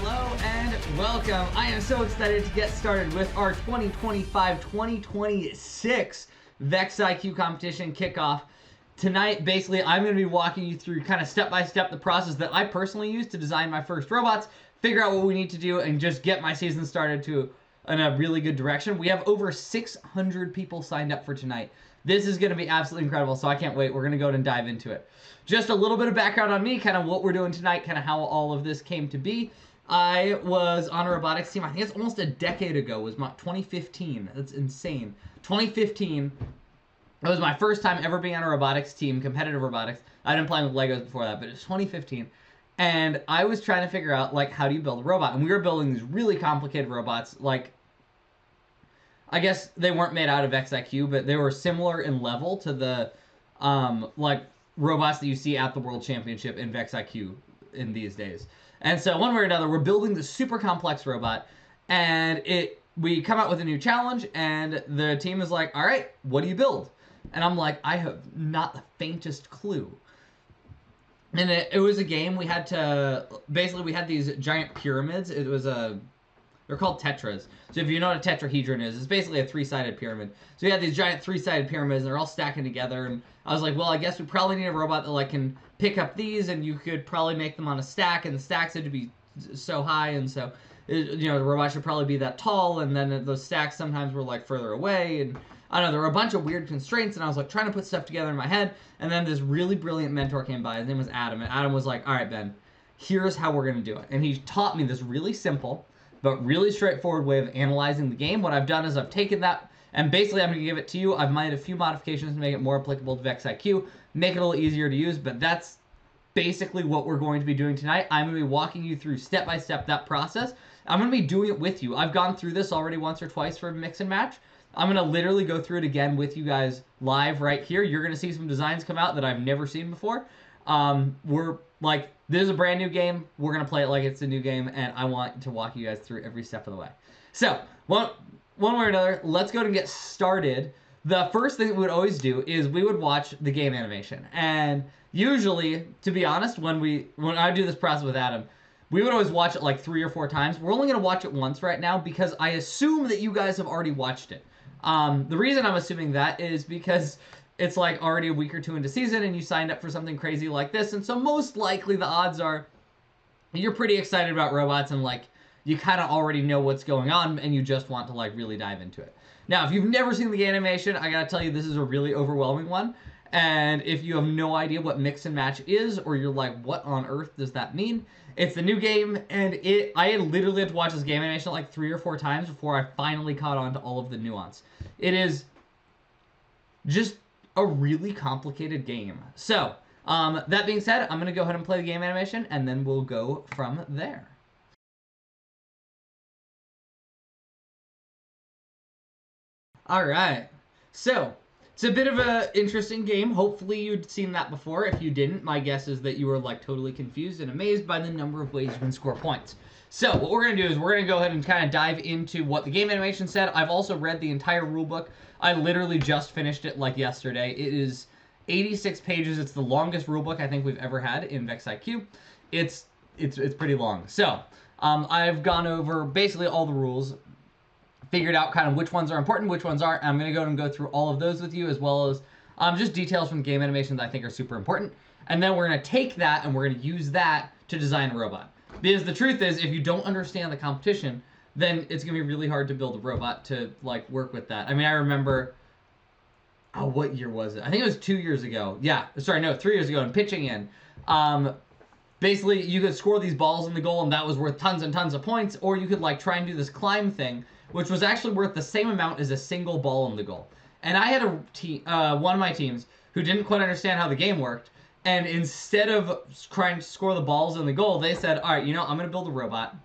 Hello and welcome. I am so excited to get started with our 2025-2026 Vex IQ competition kickoff. Tonight, basically, I'm going to be walking you through kind of step-by-step the process that I personally use to design my first robots, figure out what we need to do, and just get my season started in a really good direction. We have over 600 people signed up for tonight. This is going to be absolutely incredible, so I can't wait. We're going to go ahead and dive into it. Just a little bit of background on me, kind of what we're doing tonight, kind of how all of this came to be. I was on a robotics team, I think it's almost a decade ago, it was 2015. That's insane. 2015, it was my first time ever being on a robotics team, competitive robotics. I'd been playing with Legos before that, but it was 2015. And I was trying to figure out, like, how do you build a robot? And we were building these really complicated robots, like, I guess they weren't made out of XIQ, but they were similar in level to the, like, robots that you see at the World Championship in Vex IQ in these days. And so one way or another, we're building this super complex robot, and we come out with a new challenge, and the team is like, all right, what do you build? And I'm like, I have not the faintest clue. And it was a game. We had to, basically we had these giant pyramids. They're called tetras. So if you know what a tetrahedron is, it's basically a three-sided pyramid. So we had these giant three-sided pyramids, and they're all stacking together. And I was like, well, I guess we probably need a robot that like can pick up these, and you could probably make them on a stack, and the stacks had to be so high, and so the robot should probably be that tall, and then those stacks sometimes were like further away, and I don't know, there were a bunch of weird constraints, and I was like trying to put stuff together in my head, and then this really brilliant mentor came by. His name was Adam, and Adam was like, all right, Ben, here's how we're going to do it. And he taught me this really simple but really straightforward way of analyzing the game. What I've done is I've taken that, and basically I'm going to give it to you. I've made a few modifications to make it more applicable to Vex IQ, make it a little easier to use, but that's basically what we're going to be doing tonight. I'm going to be walking you through step-by-step that process. I'm going to be doing it with you. I've gone through this already once or twice for Mix and Match. I'm going to literally go through it again with you guys live right here. You're going to see some designs come out that I've never seen before. This is a brand new game. We're going to play it like it's a new game, and I want to walk you guys through every step of the way. So, one way or another, let's go and get started. The first thing we would always do is we would watch the game animation. And usually, to be honest, when I do this process with Adam, we would always watch it like 3 or 4 times. We're only going to watch it once right now because I assume that you guys have already watched it. The reason I'm assuming that is because it's like already a week or 2 into season and you signed up for something crazy like this, and so most likely the odds are you're pretty excited about robots and like you kind of already know what's going on and you just want to like really dive into it. Now, if you've never seen the animation, I gotta tell you this is a really overwhelming one, and if you have no idea what Mix and Match is, or you're like, what on earth does that mean? It's the new game, and I literally had to watch this game animation like 3 or 4 times before I finally caught on to all of the nuance. It is just a really complicated game. So, that being said, I'm going to go ahead and play the game animation, and then we'll go from there. Alright, so, it's a bit of an interesting game. Hopefully you'd seen that before. If you didn't, my guess is that you were like totally confused and amazed by the number of ways you can score points. So, what we're going to do is we're going to go ahead and kind of dive into what the game animation said. I've also read the entire rulebook. I literally just finished it like yesterday. It is 86 pages. It's the longest rulebook I think we've ever had in Vex IQ. It's pretty long. So, I've gone over basically all the rules, figured out kind of which ones are important, which ones aren't. I'm going to go and go through all of those with you, as well as just details from game animation that I think are super important. And then we're going to take that and we're going to use that to design a robot. Because the truth is, if you don't understand the competition, then it's going to be really hard to build a robot to like work with that. I mean, I remember, what year was it? I think it was 2 years ago. Yeah, sorry, no, 3 years ago in pitching in. Basically, you could score these balls in the goal, and that was worth tons and tons of points, or you could like try and do this climb thing, which was actually worth the same amount as a single ball in the goal. And I had one of my teams who didn't quite understand how the game worked, and instead of trying to score the balls in the goal, they said, all right, I'm going to build a robot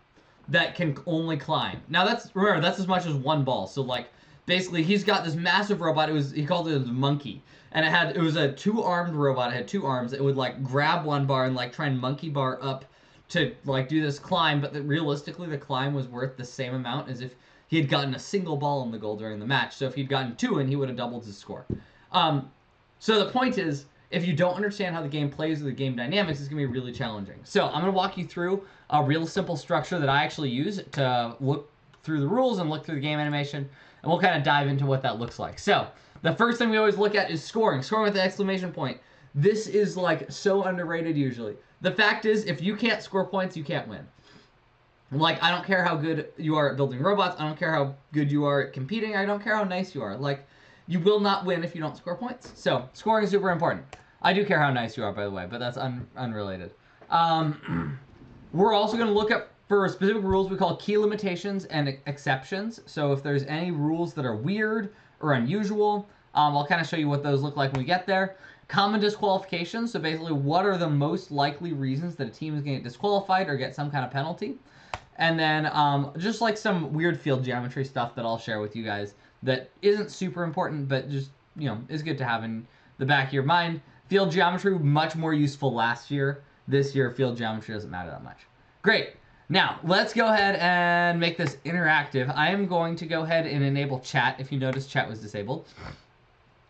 that can only climb. Now, remember, that's as much as one ball. So, like, basically, he's got this massive robot. He called it a monkey. And it was a 2-armed robot. It had 2 arms. It would, like, grab one bar and, like, try and monkey bar up to, like, do this climb. But realistically, the climb was worth the same amount as if he had gotten a single ball in the goal during the match. So if he'd gotten 2 in, he would have doubled his score. So the point is, if you don't understand how the game plays or the game dynamics, it's going to be really challenging. So I'm going to walk you through a real simple structure that I actually use to look through the rules and look through the game animation, and we'll kind of dive into what that looks like. So the first thing we always look at is scoring. Scoring with the exclamation point. This is like so underrated usually. The fact is, if you can't score points, you can't win. Like, I don't care how good you are at building robots. I don't care how good you are at competing. I don't care how nice you are. Like, you will not win if you don't score points. So, scoring is super important. I do care how nice you are, by the way, but that's unrelated. We're also going to look at, for specific rules, we call key limitations and exceptions. So, if there's any rules that are weird or unusual, I'll kind of show you what those look like when we get there. Common disqualifications. So, basically, what are the most likely reasons that a team is going to get disqualified or get some kind of penalty? And then just like some weird field geometry stuff that I'll share with you guys that isn't super important, but just, you know, is good to have in the back of your mind. Field geometry, much more useful last year. This year, field geometry doesn't matter that much. Great. Now, let's go ahead and make this interactive. I am going to go ahead and enable chat. If you notice, chat was disabled.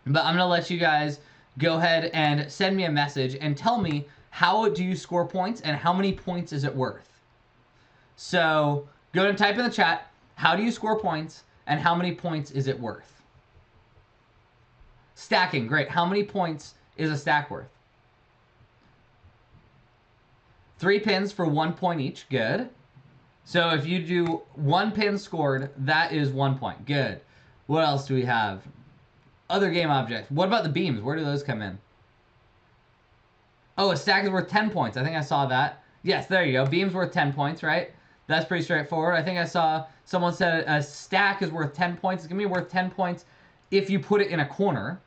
But I'm going to let you guys go ahead and send me a message and tell me, how do you score points and how many points is it worth? So go ahead and type in the chat, how do you score points and how many points is it worth? Stacking, great. How many points is a stack worth? 3 pins for 1 point each, good. So if you do 1 pin scored, that is 1 point, good. What else do we have? Other game objects. What about the beams? Where do those come in? Oh, a stack is worth 10 points. I think I saw that. Yes, there you go. Beams worth 10 points, right? That's pretty straightforward. I think I saw someone said a stack is worth 10 points. It's going to be worth 10 points if you put it in a corner.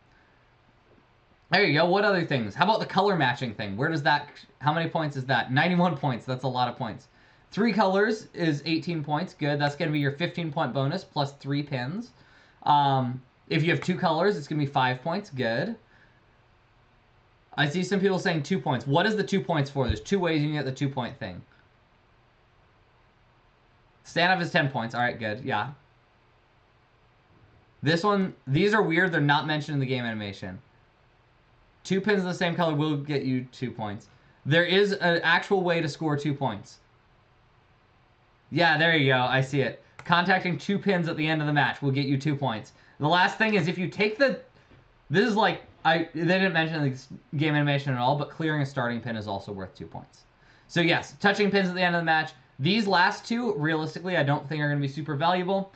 There you go. What other things? How about the color matching thing? Where does that, how many points is that? 91 points. That's a lot of points. 3 colors is 18 points. Good. That's going to be your 15-point bonus plus 3 pins. If you have 2 colors, it's going to be 5 points. Good. I see some people saying 2 points. What is the 2 points for? There's 2 ways you can get the 2-point thing. Standoff is 10 points. All right, good. Yeah. This one, these are weird. They're not mentioned in the game animation. 2 pins of the same color will get you 2 points. There is an actual way to score 2 points. Yeah, there you go. I see it. Contacting 2 pins at the end of the match will get you 2 points. The last thing is if you take the... This is like... They didn't mention the game animation at all, but clearing a starting pin is also worth 2 points. So yes, touching pins at the end of the match. These last 2, realistically, I don't think are going to be super valuable.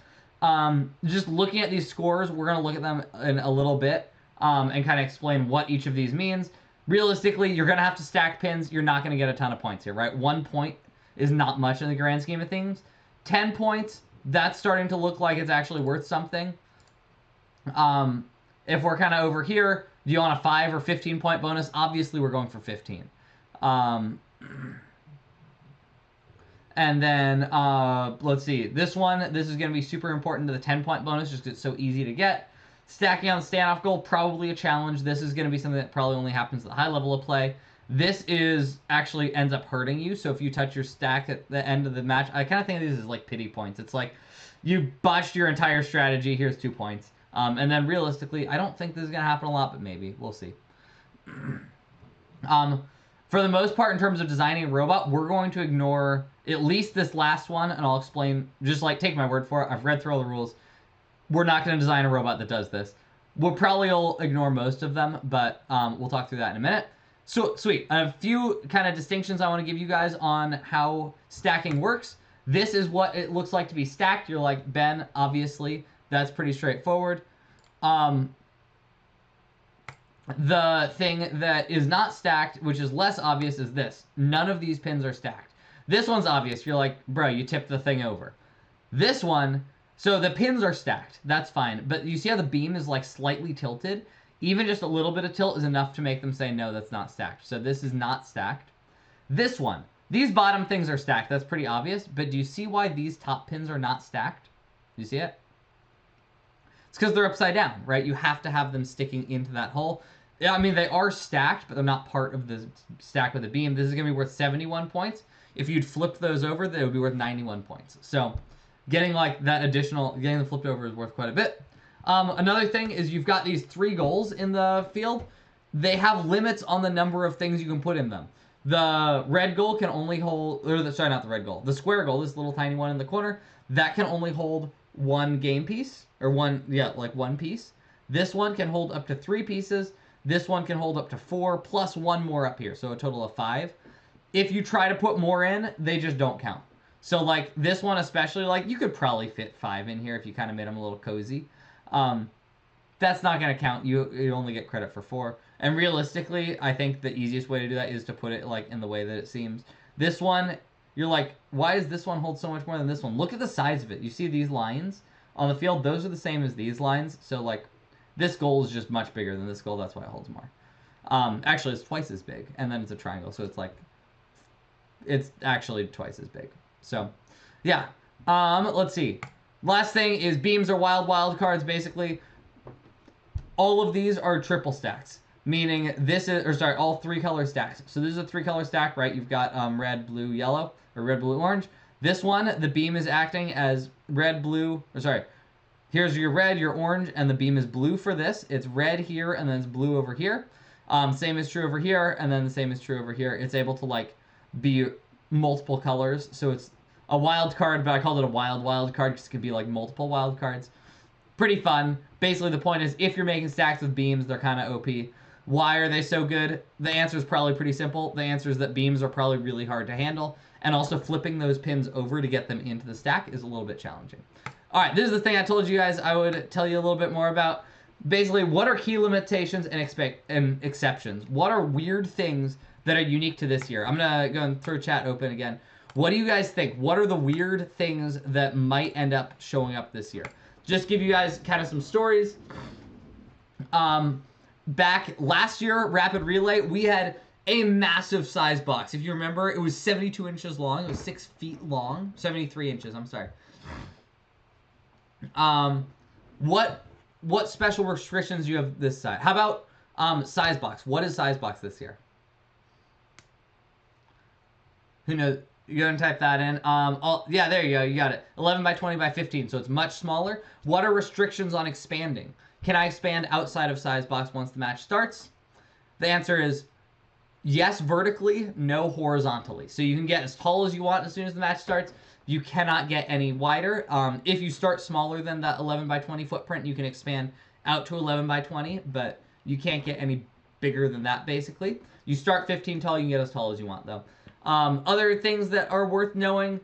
Just looking at these scores, we're going to look at them in a little bit and kind of explain what each of these means. Realistically, you're going to have to stack pins. You're not going to get a ton of points here, right? 1 point is not much in the grand scheme of things. 10 points, that's starting to look like it's actually worth something. If we're kind of over here, do you want a 5 or 15-point bonus? Obviously, we're going for 15. And then, let's see. This one, this is going to be super important to the 10-point bonus just because it's so easy to get. Stacking on the standoff goal, probably a challenge. This is going to be something that probably only happens at the high level of play. This is actually ends up hurting you. So if you touch your stack at the end of the match, I kind of think of these as like pity points. It's like you botched your entire strategy. Here's 2 points. And then realistically, I don't think this is going to happen a lot, but maybe. We'll see. For the most part, in terms of designing a robot, we're going to ignore at least this last one, and I'll explain, just like, take my word for it. I've read through all the rules. We're not going to design a robot that does this. We'll probably ignore most of them, but we'll talk through that in a minute. So, sweet. A few kind of distinctions I want to give you guys on how stacking works. This is what it looks like to be stacked. You're like, Ben, obviously, that's pretty straightforward. The thing that is not stacked, which is less obvious, is this. None of these pins are stacked. This one's obvious. You're like, bro, you tipped the thing over. This one, so the pins are stacked. That's fine. But you see how the beam is like slightly tilted? Even just a little bit of tilt is enough to make them say, no, that's not stacked. So this is not stacked. This one, these bottom things are stacked. That's pretty obvious. But do you see why these top pins are not stacked? Do you see it? It's because they're upside down, right? You have to have them sticking into that hole. Yeah, I mean, they are stacked, but they're not part of the stack with the beam. This is going to be worth 71 points. If you'd flipped those over, they would be worth 91 points. So getting like that additional, getting them flipped over is worth quite a bit. Another thing is you've got these 3 goals in the field. they have limits on the number of things you can put in them. The red goal can only hold, sorry, not the red goal. The square goal, this little tiny one in the corner, that can only hold one game piece, or one piece. This one can hold up to 3 pieces. This one can hold up to 4, plus one more up here, so a total of 5. If you try to put more in, they just don't count. So like this one especially, like you could probably fit 5 in here if you kind of made them a little cozy. That's not going to count. You only get credit for 4. And realistically, I think the easiest way to do that is to put it like in the way that it seems. This one, you're like, why does this one hold so much more than this one? Look at the size of it. You see these lines on the field? Those are the same as these lines. So like this goal is just much bigger than this goal. That's why it holds more. Actually, it's twice as big. And then it's a triangle. So it's like, it's actually twice as big. So, yeah. Let's see. Last thing is beams are wild cards, basically. All of these are triple stacks, meaning this is, or sorry, all 3 color stacks. So this is a 3 color stack, right? You've got red, blue, yellow, or red, blue, orange. This one, the beam is acting as red, blue, or sorry, here's your red, your orange, and the beam is blue for this. It's red here, and then it's blue over here. Same is true over here, and then the same is true over here. It's able to, like, be multiple colors, so it's a wild card, but I called it a wild card because it could be, like, multiple wild cards. Pretty fun. Basically, the point is, if you're making stacks with beams, they're kind of OP. Why are they so good? The answer is probably pretty simple. The answer is that beams are probably really hard to handle, and also flipping those pins over to get them into the stack is a little bit challenging. All right, this is the thing I told you guys I would tell you a little bit more about. Basically, what are key limitations and exceptions? What are weird things that are unique to this year? I'm going to go and throw chat open again. What do you guys think? What are the weird things that might end up showing up this year? Just give you guys kind of some stories. Back last year, Rapid Relay, we had a massive size box. If you remember, it was 72 inches long. It was 6 feet long. 73 inches, I'm sorry. What special restrictions do you have this side? How about size box? What is size box this year? Who knows? You go and type that in. Yeah, there you go. You got it. 11 by 20 by 15, so it's much smaller. What are restrictions on expanding? Can I expand outside of size box once the match starts? The answer is yes, vertically, no horizontally. So you can get as tall as you want as soon as the match starts. You cannot get any wider. If you start smaller than that 11 by 20 footprint, you can expand out to 11 by 20, but you can't get any bigger than that, basically. You start 15 tall, you can get as tall as you want, though. Other things that are worth knowing,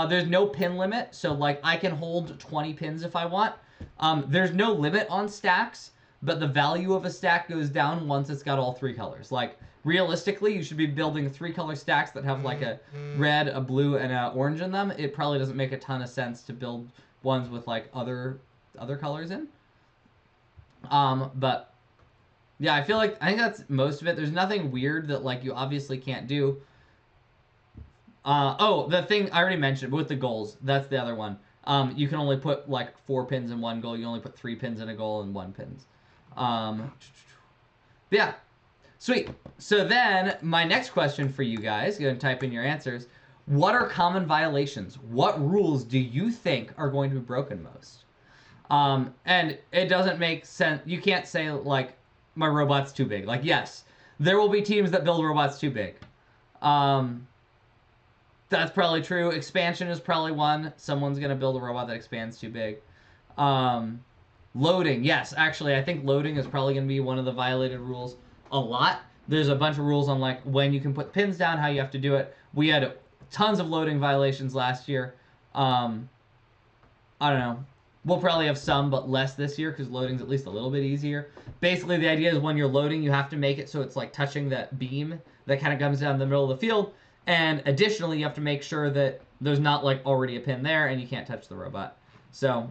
there's no pin limit, so like I can hold 20 pins if I want. There's no limit on stacks, but the value of a stack goes down once it's got all 3 colors. Like realistically, you should be building 3 color stacks that have like a red, a blue, and an orange in them. It probably doesn't make a ton of sense to build ones with like other colors in. But yeah, I think that's most of it. There's nothing weird that like you obviously can't do. Oh, the thing I already mentioned with the goals, that's the other one. You can only put like 4 pins in one goal. You only put 3 pins in a goal and 1 pins. Yeah, sweet. So then my next question for you guys, go and type in your answers. What are common violations? What rules do you think are going to be broken most? And it doesn't make sense. You can't say like my robot's too big. Like, yes, there will be teams that build robots too big. That's probably true. Expansion is probably one. Someone's going to build a robot that expands too big. Loading. Yes, actually, I think loading is probably going to be one of the violated rules a lot. There's a bunch of rules on like when you can put pins down, how you have to do it. We had tons of loading violations last year. I don't know. We'll probably have some, but less this year because loading's at least a little bit easier. Basically, the idea is when you're loading, you have to make it so it's like touching that beam that kind of comes down the middle of the field. And additionally, you have to make sure that there's not like already a pin there and you can't touch the robot. So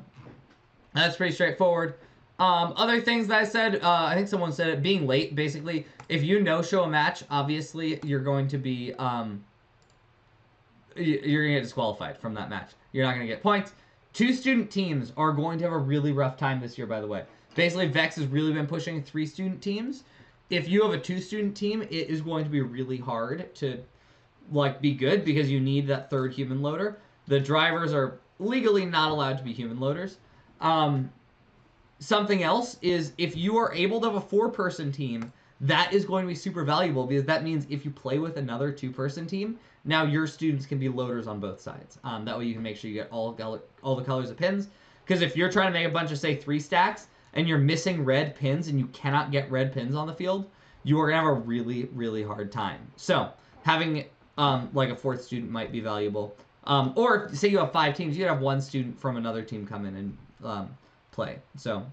that's pretty straightforward. Other things that I said, I think someone said it, being late, basically, if you no-show a match, obviously you're going to be, you're going to get disqualified from that match. You're not going to get points. 2 student teams are going to have a really rough time this year, by the way. Basically, Vex has really been pushing 3 student teams. If you have a 2 student team, it is going to be really hard to like be good because you need that 3rd human loader. The drivers are legally not allowed to be human loaders. Something else is if you are able to have a 4-person team that is going to be super valuable because that means if you play with another two-person team, now your students can be loaders on both sides. That way you can make sure you get all the colors of pins. Because if you're trying to make a bunch of, say, 3 stacks, and you're missing red pins and you cannot get red pins on the field, you are going to have a really, really hard time. So having like a 4th student might be valuable. Or say you have 5 teams, you could have 1 student from another team come in and play. So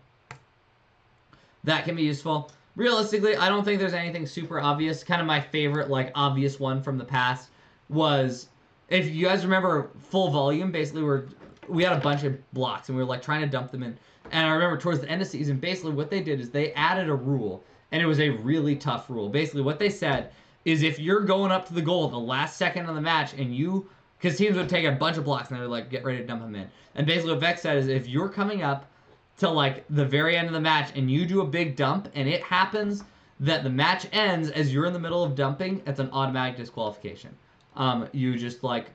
that can be useful. Realistically, I don't think there's anything super obvious. Kind of my favorite, like, obvious one from the past was, if you guys remember full volume, basically we had a bunch of blocks and we were like trying to dump them in. And I remember towards the end of the season, basically what they did is they added a rule, and it was a really tough rule. Basically what they said is if you're going up to the goal at the last second of the match and because teams would take a bunch of blocks and they would like get ready to dump them in. And basically what Vex said is if you're coming up to like the very end of the match and you do a big dump and it happens that the match ends as you're in the middle of dumping, it's an automatic disqualification. You just like,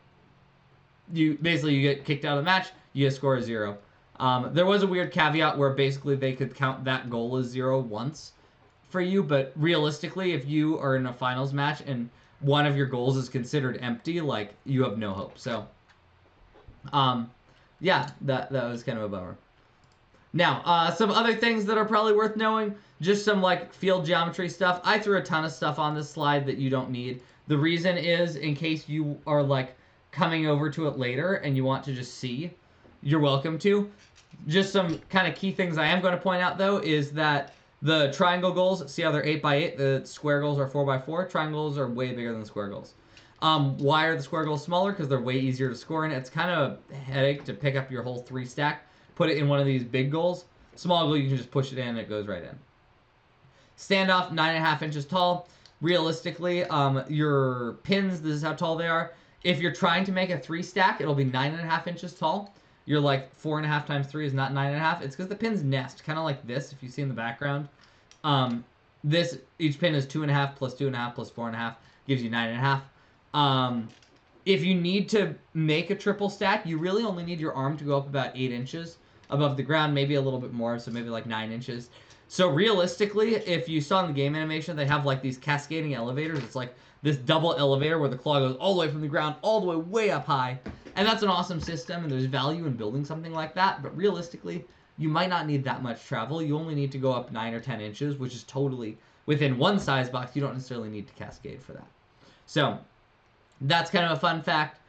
you get kicked out of the match, you score a 0. There was a weird caveat where basically they could count that goal as 0 once for you, but realistically, if you are in a finals match and one of your goals is considered empty, like, you have no hope. So, yeah, that was kind of a bummer. Now, some other things that are probably worth knowing, just some, like, field geometry stuff. I threw a ton of stuff on this slide that you don't need. The reason is, in case you are, like, coming over to it later and you want to just see, you're welcome to. Just some kind of key things I am going to point out, though, is that the triangle goals, see how they're 8x8? The square goals are 4x4. Triangles are way bigger than square goals. Why are the square goals smaller? Because they're way easier to score in. It's kind of a headache to pick up your whole 3 stack, put it in one of these big goals. Small goal, you can just push it in and it goes right in. Standoff, 9.5 inches tall. Realistically, your pins, this is how tall they are. If you're trying to make a 3 stack, it'll be 9.5 inches tall. You're like 4.5 times 3 is not 9.5. It's because the pins nest, kind of like this, if you see in the background. Each pin is 2.5 plus 2.5 plus 4.5, gives you 9.5. If you need to make a triple stack, you really only need your arm to go up about 8 inches above the ground, maybe a little bit more, so maybe like 9 inches. So realistically, if you saw in the game animation, they have like these cascading elevators. It's like this double elevator where the claw goes all the way from the ground all the way way up high. And that's an awesome system, and there's value in building something like that. But realistically, you might not need that much travel. You only need to go up 9 or 10 inches, which is totally within one size box. You don't necessarily need to cascade for that. So that's kind of a fun fact.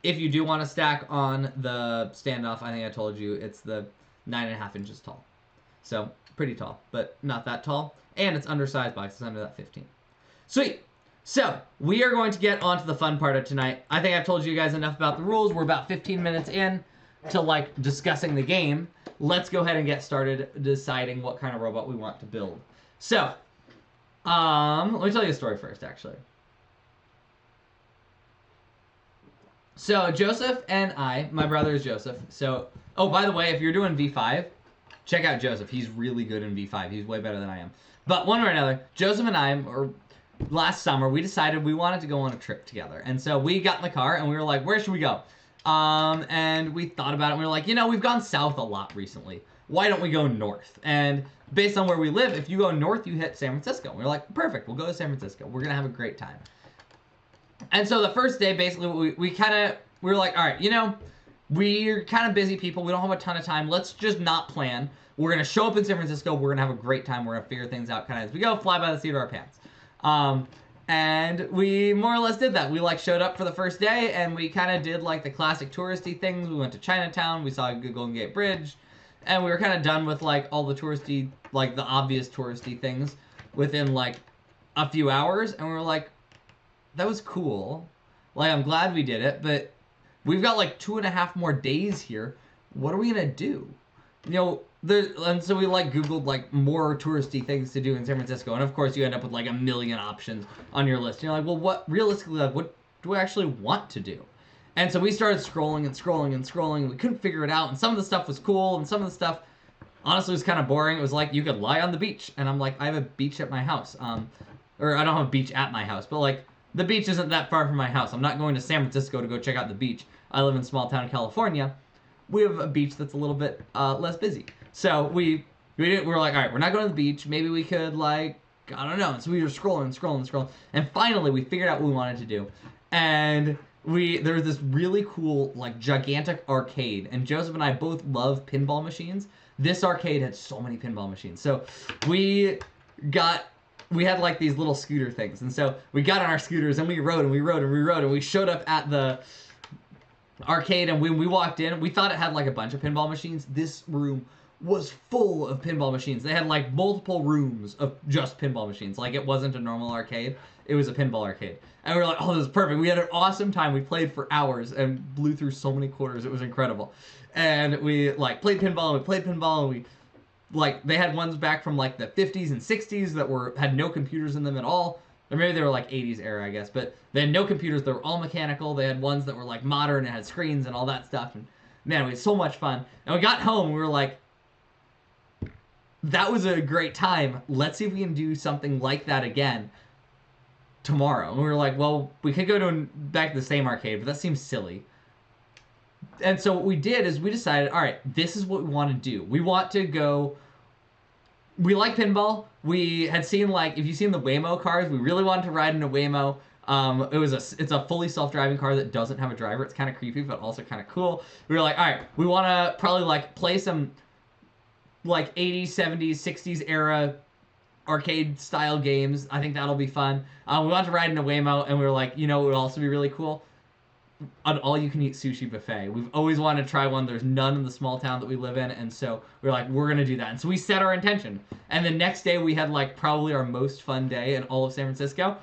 If you do want to stack on the standoff, I think I told you it's the 9.5 inches tall. So pretty tall, but not that tall. And it's undersized box. It's under that 15. Sweet. So, we are going to get on to the fun part of tonight. I think I've told you guys enough about the rules. We're about 15 minutes in to, like, discussing the game. Let's go ahead and get started deciding what kind of robot we want to build. So, let me tell you a story first, actually. So, Joseph and my brother is Joseph. So, oh, by the way, if you're doing V5, check out Joseph. He's really good in V5. He's way better than I am. But one way or another, Joseph and I last summer, we decided we wanted to go on a trip together. And so we got in the car and we were like, where should we go? And we thought about it and we were like, we've gone south a lot recently. Why don't we go north? And based on where we live, if you go north, you hit San Francisco. And we were like, perfect, we'll go to San Francisco. We're going to have a great time. And so the first day, basically, we were like, all right, we're kind of busy people. We don't have a ton of time. Let's just not plan. We're going to show up in San Francisco. We're going to have a great time. We're going to figure things out kind of as we go, fly by the seat of our pants. And we more or less did that. We showed up for the first day and we kind of did the classic touristy things. We went to Chinatown, we saw the Golden Gate Bridge, and we were kind of done with all the touristy, the obvious touristy things within a few hours. And we were like, that was cool. I'm glad we did it, but we've got 2.5 more days here. What are we going to do? And so we Googled more touristy things to do in San Francisco, and of course you end up with a million options on your list. You're like, well, what realistically, what do I actually want to do? And so we started scrolling and scrolling and scrolling, and we couldn't figure it out. And some of the stuff was cool, and some of the stuff honestly was kind of boring. It was you could lie on the beach, and I'm like, I have a beach at my house, or I don't have a beach at my house, but the beach isn't that far from my house. I'm not going to San Francisco to go check out the beach. I live in small town California. We have a beach that's a little bit less busy. So we were like, all right, we're not going to the beach. Maybe we could I don't know. And so we were scrolling. And finally, we figured out what we wanted to do. And there was this really cool, like, gigantic arcade. And Joseph and I both love pinball machines. This arcade had so many pinball machines. So we had like these little scooter things. And so we got on our scooters and we rode. And we showed up at the arcade, and when we walked in, we thought it had like a bunch of pinball machines. This room was full of pinball machines. They had like multiple rooms of just pinball machines. Like, it wasn't a normal arcade. It was a pinball arcade. And we were like, oh, this is perfect. We had an awesome time. We played for hours and blew through so many quarters. It was incredible. And we like played pinball and we like, they had ones back from like the 50s and 60s that had no computers in them at all. Or maybe they were like 80s era, I guess. But they had no computers. They were all mechanical. They had ones that were like modern and had screens and all that stuff. And man, we had so much fun. And we got home and we were like, that was a great time. Let's see if we can do something like that again tomorrow. And we were like, well, we could go back to the same arcade, but that seems silly. And so what we did is we decided, all right, this is what we want to do. We want to go. We like pinball. We had seen, like, if you've seen the Waymo cars, we really wanted to ride in a Waymo. It's a fully self-driving car that doesn't have a driver. It's kind of creepy, but also kind of cool. We were like, all right, we want to probably like play some like 80s, 70s, 60s era arcade style games. I think that'll be fun. We wanted to ride in a Waymo, and we were like, you know, it would also be really cool, an all-you-can-eat sushi buffet. We've always wanted to try one. There's none in the small town that we live in, and so we're like, we're gonna do that. And so we set our intention. And the next day we had like probably our most fun day in all of San Francisco,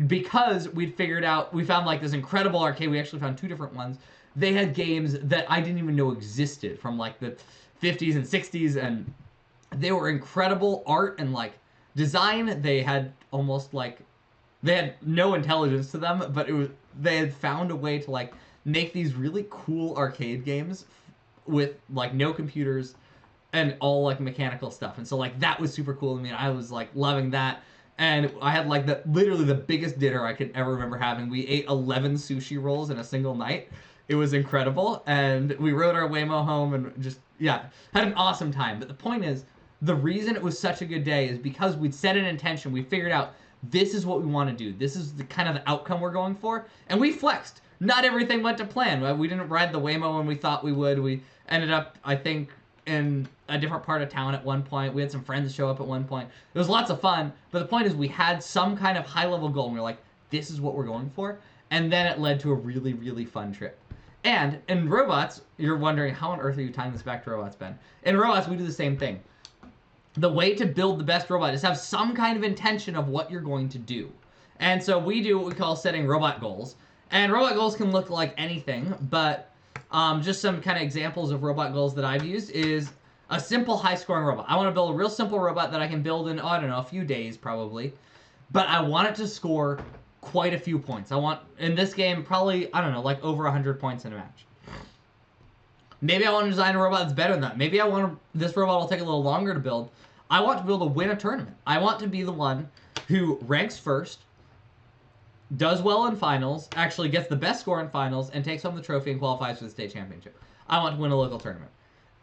because we found like this incredible arcade. We actually found 2 different ones. They had games that I didn't even know existed from like the 50s and 60s, and they were incredible art and like design. They had no intelligence to them, but they had found a way to like make these really cool arcade games with like no computers and all like mechanical stuff. And so like that was super cool to me, and I was like loving that. And I had like literally the biggest dinner I could ever remember having. We ate 11 sushi rolls in a single night. It was incredible. And we rode our Waymo home and just, yeah, had an awesome time. But the point is, the reason it was such a good day is because we'd set an intention. We figured out, this is what we want to do. This is the kind of the outcome we're going for. And we flexed. Not everything went to plan. We didn't ride the Waymo when we thought we would. We ended up, I think, in a different part of town at one point. We had some friends show up at one point. It was lots of fun. But the point is, we had some kind of high-level goal. And we were like, this is what we're going for. And then it led to a really, really fun trip. And in robots, you're wondering, how on earth are you tying this back to robots, Ben? In robots, we do the same thing. The way to build the best robot is have some kind of intention of what you're going to do. And so we do what we call setting robot goals. And robot goals can look like anything, but just some kind of examples of robot goals that I've used is a simple high-scoring robot. I want to build a real simple robot that I can build in, I don't know, a few days probably. But I want it to score quite a few points. I want, in this game, probably, I don't know, like over 100 points in a match. Maybe I want to design a robot that's better than that. Maybe this robot will take a little longer to build. I want to be able to win a tournament. I want to be the one who ranks first, does well in finals, actually gets the best score in finals, and takes home the trophy and qualifies for the state championship. I want to win a local tournament.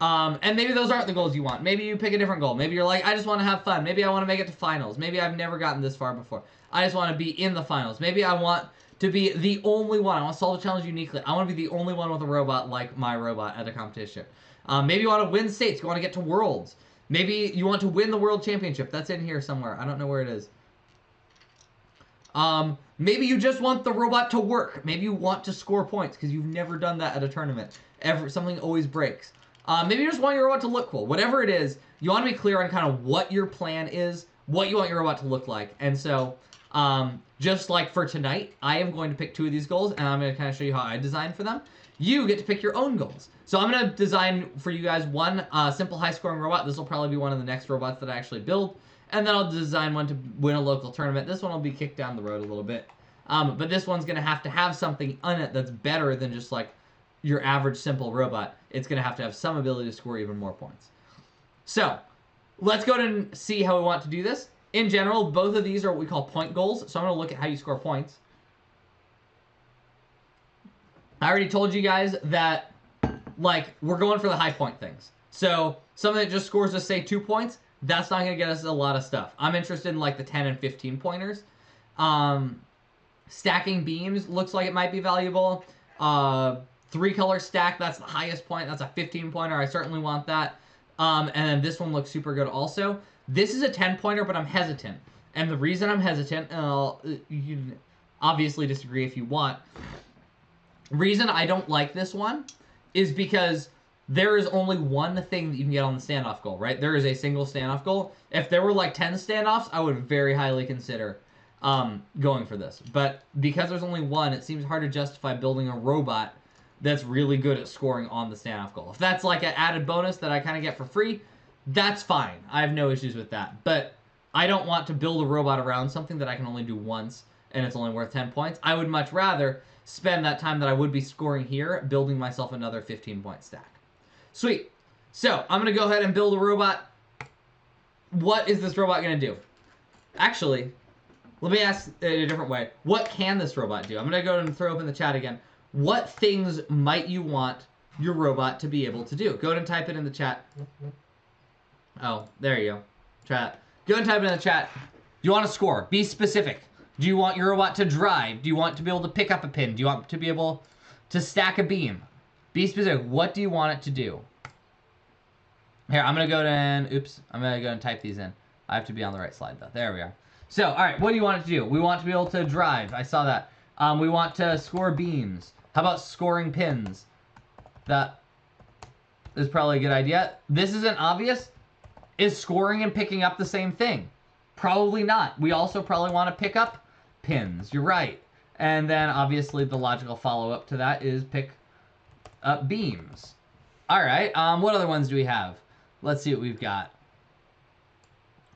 And maybe those aren't the goals you want. Maybe you pick a different goal. Maybe you're like, I just want to have fun. Maybe I want to make it to finals. Maybe I've never gotten this far before. I just want to be in the finals. Maybe I want to be the only one. I want to solve the challenge uniquely. I want to be the only one with a robot like my robot at a competition. Maybe you want to win states. You want to get to worlds. Maybe you want to win the world championship. That's in here somewhere. I don't know where it is. Maybe you just want the robot to work. Maybe you want to score points because you've never done that at a tournament. Something always breaks. Maybe you just want your robot to look cool. Whatever it is, you want to be clear on kind of what your plan is, what you want your robot to look like. And so, just like for tonight, I am going to pick 2 of these goals, and I'm going to kind of show you how I design for them. You get to pick your own goals. So I'm going to design for you guys one simple high-scoring robot. This will probably be one of the next robots that I actually build. And then I'll design one to win a local tournament. This one will be kicked down the road a little bit. But this one's going to have something on it that's better than just like your average simple robot. It's going to have some ability to score even more points. So let's go and see how we want to do this. In general, both of these are what we call point goals. So I'm going to look at how you score points. I already told you guys that, like, we're going for the high point things. So something that just scores us, say, 2 points, That's not going to get us a lot of stuff. I'm interested in like the 10 and 15 pointers. Stacking beams looks like it might be valuable. 3-color stack, that's the highest point. That's a 15 pointer. I certainly want that. And then this one looks super good also. This is a 10 pointer, but I'm hesitant. And the reason I'm hesitant, you can obviously disagree if you want. Reason I don't like this one is because there is only one thing that you can get on the standoff goal, right? There is a single standoff goal. If there were like 10 standoffs, I would very highly consider going for this. But because there's only one, it seems hard to justify building a robot that's really good at scoring on the standoff goal. If that's like an added bonus that I kind of get for free, that's fine. I have no issues with that. But I don't want to build a robot around something that I can only do once and it's only worth 10 points. I would much rather spend that time that I would be scoring here building myself another 15-point stack. Sweet. So I'm going to go ahead and build a robot. What is this robot going to do? Actually, let me ask it a different way. What can this robot do? I'm going to go and throw up in the chat again. What things might you want your robot to be able to do? Go ahead and type it in the chat. Oh, there you go. Chat. Go ahead and type it in the chat. Do you want to score? Be specific. Do you want your robot to drive? Do you want to be able to pick up a pin? Do you want to be able to stack a beam? Be specific. What do you want it to do? Here, I'm going to go and... Oops. I'm going to go and type these in. I have to be on the right slide, though. There we are. So, all right. What do you want it to do? We want to be able to drive. I saw that. We want to score beams. How about scoring pins? That is probably a good idea. This isn't obvious. Is scoring and picking up the same thing? Probably not. We also probably want to pick up pins. You're right. And then, obviously, the logical follow-up to that is pick up beams. All right. What other ones do we have? Let's see what we've got.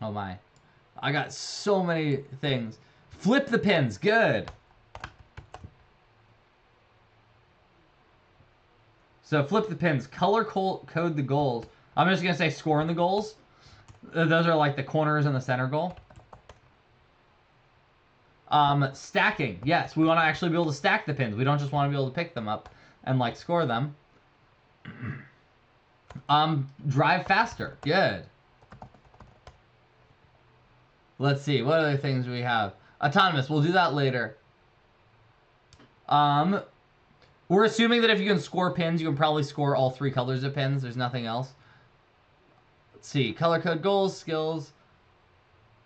Oh, my. I got so many things. Flip the pins. Good. So, flip the pins. Color code the goals. I'm just going to say score in the goals. Those are like the corners and the center goal. Stacking. Yes, we want to actually be able to stack the pins. We don't just want to be able to pick them up and like score them. Drive faster. Good. Let's see. What other things do we have? Autonomous. We'll do that later. We're assuming that if you can score pins, you can probably score all 3 colors of pins. There's nothing else. Let's see. Color code goals, skills.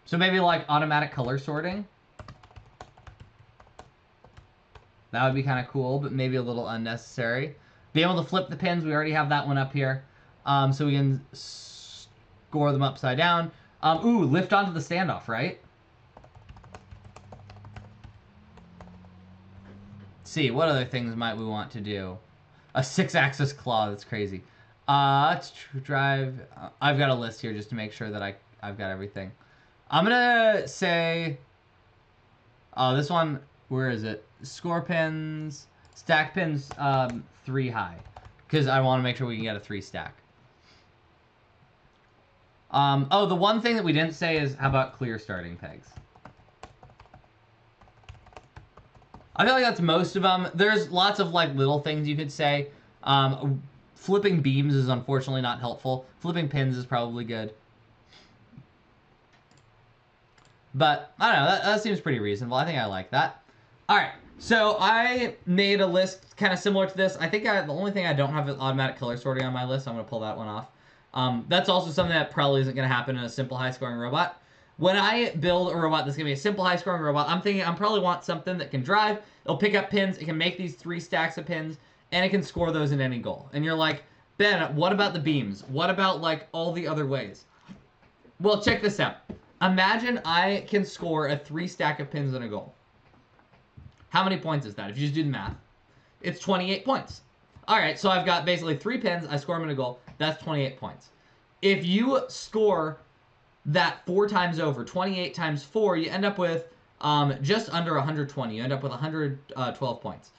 So maybe like automatic color sorting. That would be kind of cool, but maybe a little unnecessary. Be able to flip the pins. We already have that one up here. So we can score them upside down. Ooh, lift onto the standoff, right? Let's see, what other things might we want to do? A 6-axis claw, that's crazy. Drive. I've got a list here just to make sure that I've got everything. I'm gonna say, this one, where is it? Score pins, stack pins, 3 high, because I want to make sure we can get a 3 stack. Oh, the one thing that we didn't say is, how about clear starting pegs? I feel like that's most of them. There's lots of like little things you could say. Flipping beams is unfortunately not helpful. Flipping pins is probably good. But, I don't know, that seems pretty reasonable. I think I like that. Alright, so I made a list kind of similar to this. I think the only thing I don't have is automatic color sorting on my list. I'm going to pull that one off. That's also something that probably isn't going to happen in a simple high-scoring robot. When I build a robot that's going to be a simple high-scoring robot, I'm thinking I probably want something that can drive, it'll pick up pins, it can make these 3 stacks of pins, and it can score those in any goal. And you're like, Ben, what about the beams? What about, like, all the other ways? Well, check this out. Imagine I can score a 3 stack of pins in a goal. How many points is that? If you just do the math, it's 28 points. All right, so I've got basically 3 pins. I score them in a goal. That's 28 points. If you score that 4 times over, 28 times 4, you end up with just under 120. You end up with 112 points.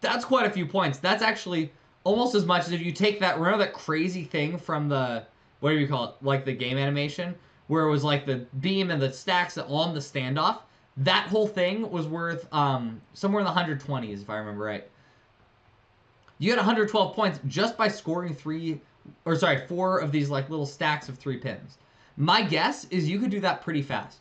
That's quite a few points. That's actually almost as much as if you take that, remember that crazy thing from the, what do you call it, like the game animation, where it was like the beam and the stacks on the standoff. That whole thing was worth somewhere in the 120s, if I remember right. You had 112 points just by scoring 4 of these like little stacks of 3 pins. My guess is you could do that pretty fast.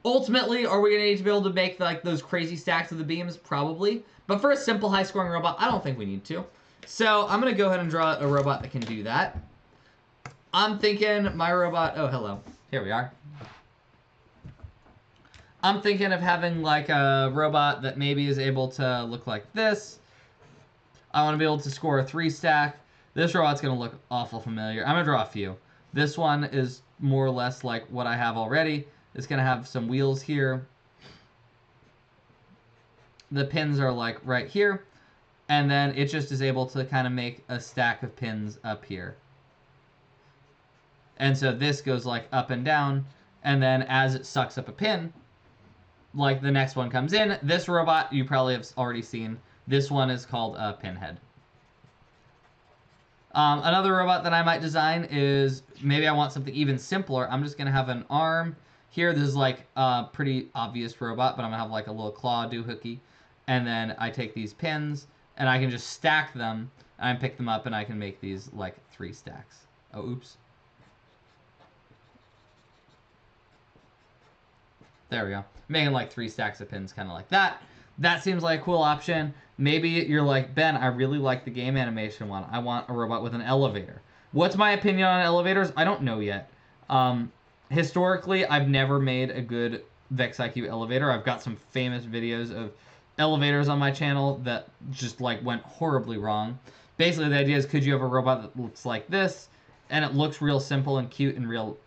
Ultimately, are we going to need to be able to make like those crazy stacks of the beams? Probably. But for a simple high-scoring robot, I don't think we need to. So I'm going to go ahead and draw a robot that can do that. I'm thinking my robot... Oh, hello. Here we are. I'm thinking of having like a robot that maybe is able to look like this. I want to be able to score a 3-stack. This robot's going to look awful familiar. I'm going to draw a few. This one is more or less like what I have already. It's going to have some wheels here. The pins are like right here. And then it just is able to kind of make a stack of pins up here. And so this goes like up and down. And then as it sucks up a pin, like the next one comes in. This robot you probably have already seen. This one is called a Pinhead. Another robot that I might design is, maybe I want something even simpler. I'm just going to have an arm. Here, this is like a pretty obvious robot, but I'm going to have like a little claw doohickey. And then I take these pins, and I can just stack them, and I pick them up, and I can make these like 3 stacks. Oh, oops. There we go. Making like 3 stacks of pins, kind of like that. That seems like a cool option. Maybe you're like, Ben, I really like the game animation one. I want a robot with an elevator. What's my opinion on elevators? I don't know yet. Historically, I've never made a good VexIQ elevator. I've got some famous videos of elevators on my channel that just like went horribly wrong. Basically, the idea is, could you have a robot that looks like this, and it looks real simple and cute and real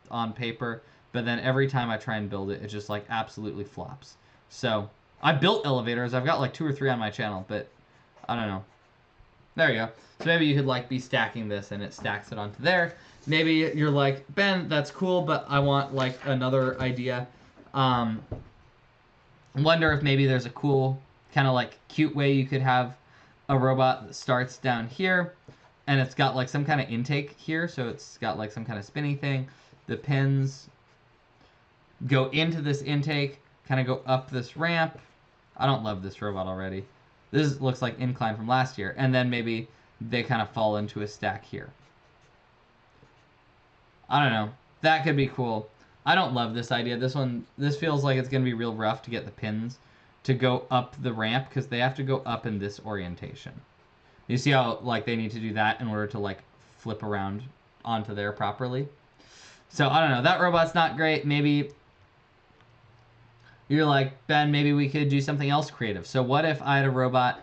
on paper, but then every time I try and build it, it just like absolutely flops. So I built elevators. I've got like 2 or 3 on my channel, but I don't know. There you go. So maybe you could like be stacking this and it stacks it onto there. Maybe you're like, Ben, that's cool, but I want like another idea. Wonder if maybe there's a cool kind of like cute way you could have a robot that starts down here and it's got like some kind of intake here. So it's got like some kind of spinny thing. The pins go into this intake, kind of go up this ramp. I don't love this robot already. This looks like incline from last year. And then maybe they kind of fall into a stack here. I don't know. That could be cool. I don't love this idea. This feels like it's going to be real rough to get the pins to go up the ramp because they have to go up in this orientation. You see how like they need to do that in order to like flip around onto there properly? So I don't know. That robot's not great. Maybe you're like, Ben, maybe we could do something else creative. So what if I had a robot...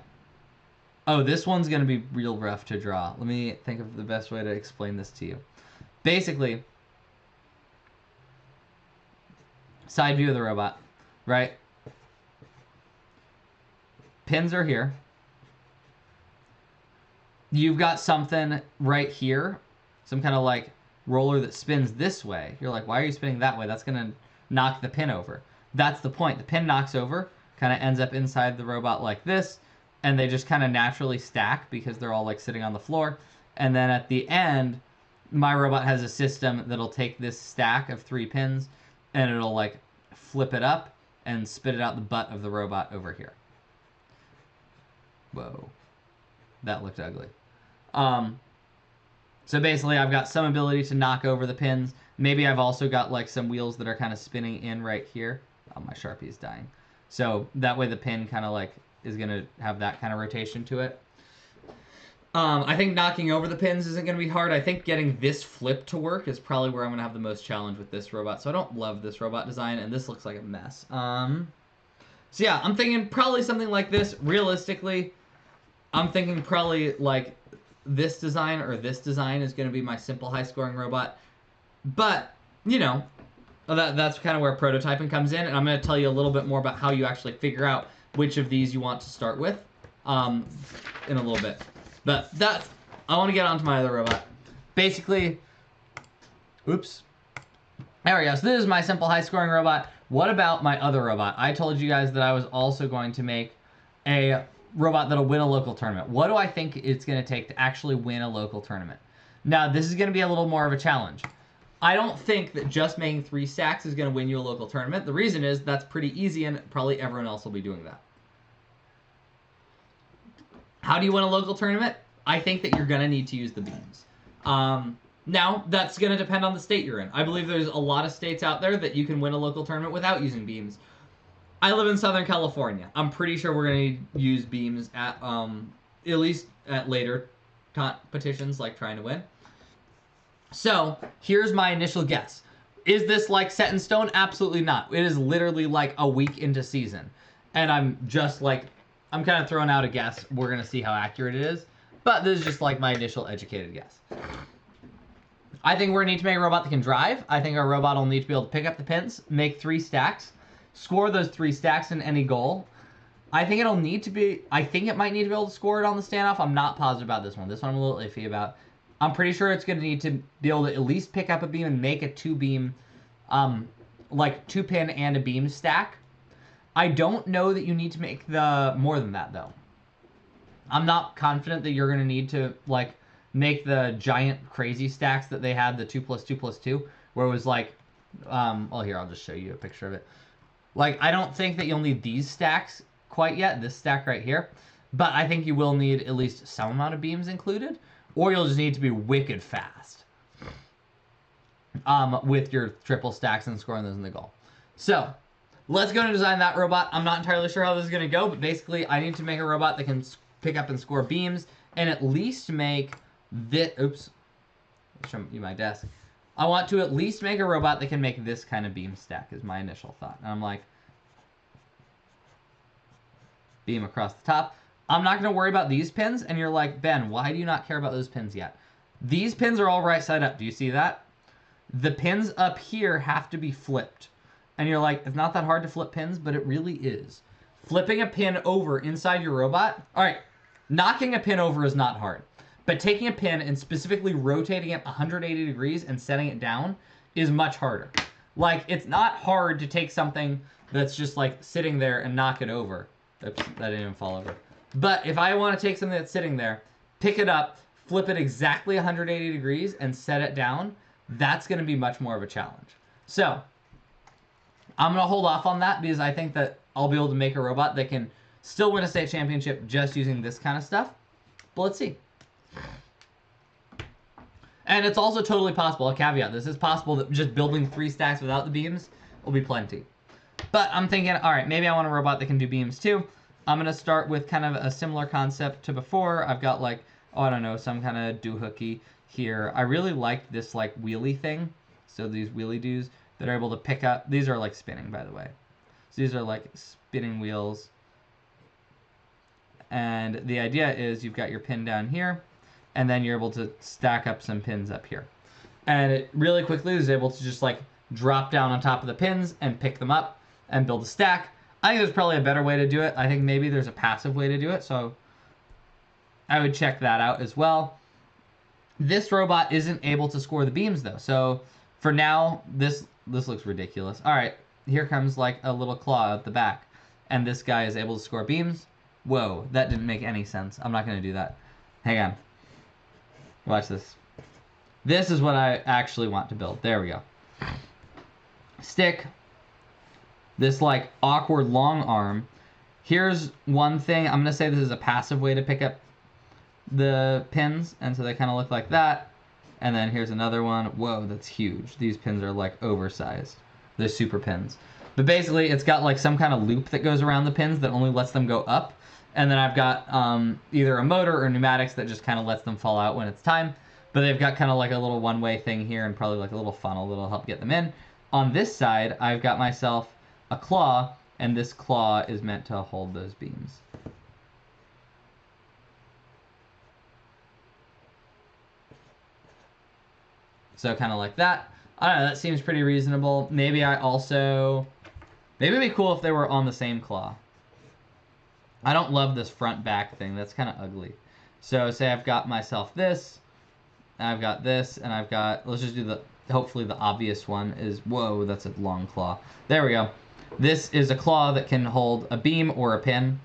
Oh, this one's going to be real rough to draw. Let me think of the best way to explain this to you. Basically, side view of the robot, right? Pins are here. You've got something right here, some kind of like roller that spins this way. You're like, why are you spinning that way? That's going to knock the pin over. That's the point. The pin knocks over, kind of ends up inside the robot like this, and they just kind of naturally stack because they're all like sitting on the floor. And then at the end, my robot has a system that'll take this stack of 3 pins and it'll like flip it up and spit it out the butt of the robot over here. Whoa. That looked ugly. So basically I've got some ability to knock over the pins. Maybe I've also got like some wheels that are kind of spinning in right here. Oh, my Sharpie is dying. So that way the pin kind of like is going to have that kind of rotation to it. I think knocking over the pins isn't going to be hard. I think getting this flip to work is probably where I'm going to have the most challenge with this robot. So I don't love this robot design, and this looks like a mess. So yeah, I'm thinking probably something like this. Realistically, I'm thinking probably like this design or this design is going to be my simple high-scoring robot. But, you know, that's kind of where prototyping comes in, and I'm going to tell you a little bit more about how you actually figure out which of these you want to start with in a little bit. But I want to get onto my other robot. Basically, oops. There we go. So this is my simple high-scoring robot. What about my other robot? I told you guys that I was also going to make a robot that'll win a local tournament. What do I think it's going to take to actually win a local tournament? Now, this is going to be a little more of a challenge. I don't think that just making 3 stacks is going to win you a local tournament. The reason is that's pretty easy, and probably everyone else will be doing that. How do you win a local tournament? I think that you're going to need to use the beams. Now, that's going to depend on the state you're in. I believe there's a lot of states out there that you can win a local tournament without using beams. I live in Southern California. I'm pretty sure we're going to use beams at least at later competitions, like trying to win. So, here's my initial guess. Is this like set in stone? Absolutely not. It is literally like a week into season. And I'm just like, I'm kind of throwing out a guess. We're going to see how accurate it is. But this is just like my initial educated guess. I think we're going to need to make a robot that can drive. I think our robot will need to be able to pick up the pins, make 3 stacks, score those 3 stacks in any goal. I think it'll need to be, I think it might need to be able to score it on the standoff. I'm not positive about this one. This one I'm a little iffy about. I'm pretty sure it's going to need to be able to at least pick up a beam and make a 2-beam, like 2-pin and a beam stack. I don't know that you need to make the more than that, though. I'm not confident that you're going to need to, like, make the giant crazy stacks that they had, the 2+2+2, where it was like, well, here, I'll just show you a picture of it. Like, I don't think that you'll need these stacks quite yet, this stack right here, but I think you will need at least some amount of beams included, or you'll just need to be wicked fast with your triple stacks and scoring those in the goal. So, let's go and design that robot. I'm not entirely sure how this is going to go, but basically I need to make a robot that can pick up and score beams and at least make this, oops, I'll show you my desk. I want to at least make a robot that can make this kind of beam stack is my initial thought. And I'm like, beam across the top. I'm not going to worry about these pins. And you're like, Ben, why do you not care about those pins yet? These pins are all right side up. Do you see that? The pins up here have to be flipped. And you're like, it's not that hard to flip pins, but it really is. Flipping a pin over inside your robot. All right, knocking a pin over is not hard. But taking a pin and specifically rotating it 180 degrees and setting it down is much harder. Like, it's not hard to take something that's just like sitting there and knock it over. Oops, that didn't even fall over. But if I want to take something that's sitting there, pick it up, flip it exactly 180 degrees and set it down, that's going to be much more of a challenge. So, I'm going to hold off on that because I think that I'll be able to make a robot that can still win a state championship just using this kind of stuff. But let's see. And it's also totally possible, a caveat, this is possible that just building 3 stacks without the beams will be plenty. But I'm thinking, all right, maybe I want a robot that can do beams too. I'm going to start with kind of a similar concept to before. I've got like, oh, I don't know, some kind of doohickey here. I really like this like wheelie thing. So these wheelie doos that are able to pick up, these are like spinning, by the way. So these are like spinning wheels. And the idea is you've got your pin down here, and then you're able to stack up some pins up here. And it really quickly is able to just like drop down on top of the pins and pick them up and build a stack. I think there's probably a better way to do it. I think maybe there's a passive way to do it, so I would check that out as well. This robot isn't able to score the beams though, so for now, this looks ridiculous. All right, here comes like a little claw at the back, and this guy is able to score beams. Whoa, that didn't make any sense. I'm not going to do that. Hang on. Watch this. This is what I actually want to build. There we go. Stick. This like awkward long arm. Here's one thing. I'm going to say this is a passive way to pick up the pins, and so they kind of look like that. And then here's another one. Whoa, that's huge. These pins are like oversized. They're super pins. But basically, it's got like some kind of loop that goes around the pins that only lets them go up. And then I've got either a motor or pneumatics that just kind of lets them fall out when it's time. But they've got kind of like a little one-way thing here and probably like a little funnel that'll help get them in. On this side, I've got myself a claw, and this claw is meant to hold those beams. So kind of like that. I don't know, that seems pretty reasonable. Maybe it'd be cool if they were on the same claw. I don't love this front back thing. That's kind of ugly. So say I've got myself this, I've got this, and I've got, let's just do the, hopefully the obvious one is, whoa, that's a long claw. There we go. This is a claw that can hold a beam or a pin.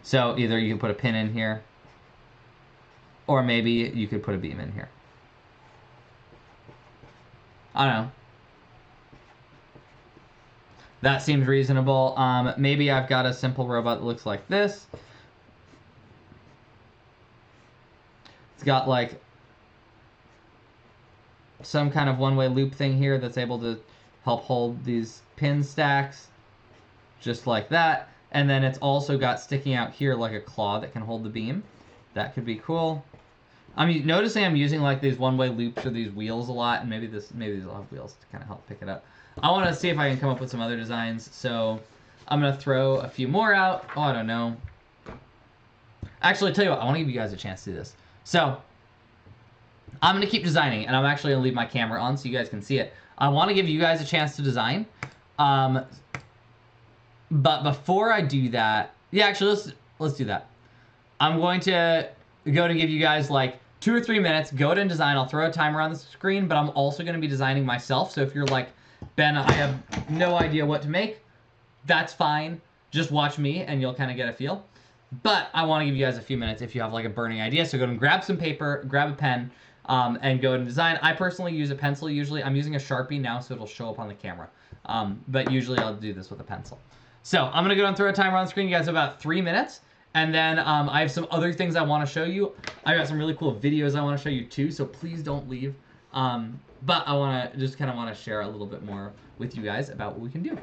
So either you can put a pin in here, or maybe you could put a beam in here. I don't know. That seems reasonable. Maybe I've got a simple robot that looks like this. It's got like some kind of one-way loop thing here that's able to help hold these pin stacks, just like that. And then it's also got sticking out here like a claw that can hold the beam. That could be cool. I'm noticing I'm using like these one-way loops or these wheels a lot, and maybe these will have wheels to kind of help pick it up. I want to see if I can come up with some other designs, so I'm gonna throw a few more out. Oh, I don't know. Actually, tell you what, I want to give you guys a chance to do this. So I'm gonna keep designing, and I'm actually gonna leave my camera on so you guys can see it. I want to give you guys a chance to design. But before I do that, yeah, actually, let's do that. I'm going to go to give you guys like 2 or 3 minutes. Go ahead and design. I'll throw a timer on the screen, but I'm also going to be designing myself. So if you're like, Ben, I have no idea what to make, that's fine. Just watch me, and you'll kind of get a feel. But I want to give you guys a few minutes if you have like a burning idea. So go and grab some paper, grab a pen, and go and design. I personally use a pencil usually. I'm using a Sharpie now, so it'll show up on the camera. But usually I'll do this with a pencil. So I'm going to go and throw a timer on the screen. You guys have about 3 minutes. And then I have some other things I want to show you. I got some really cool videos I want to show you too, so please don't leave. But I want to just kind of want to share a little bit more with you guys about what we can do.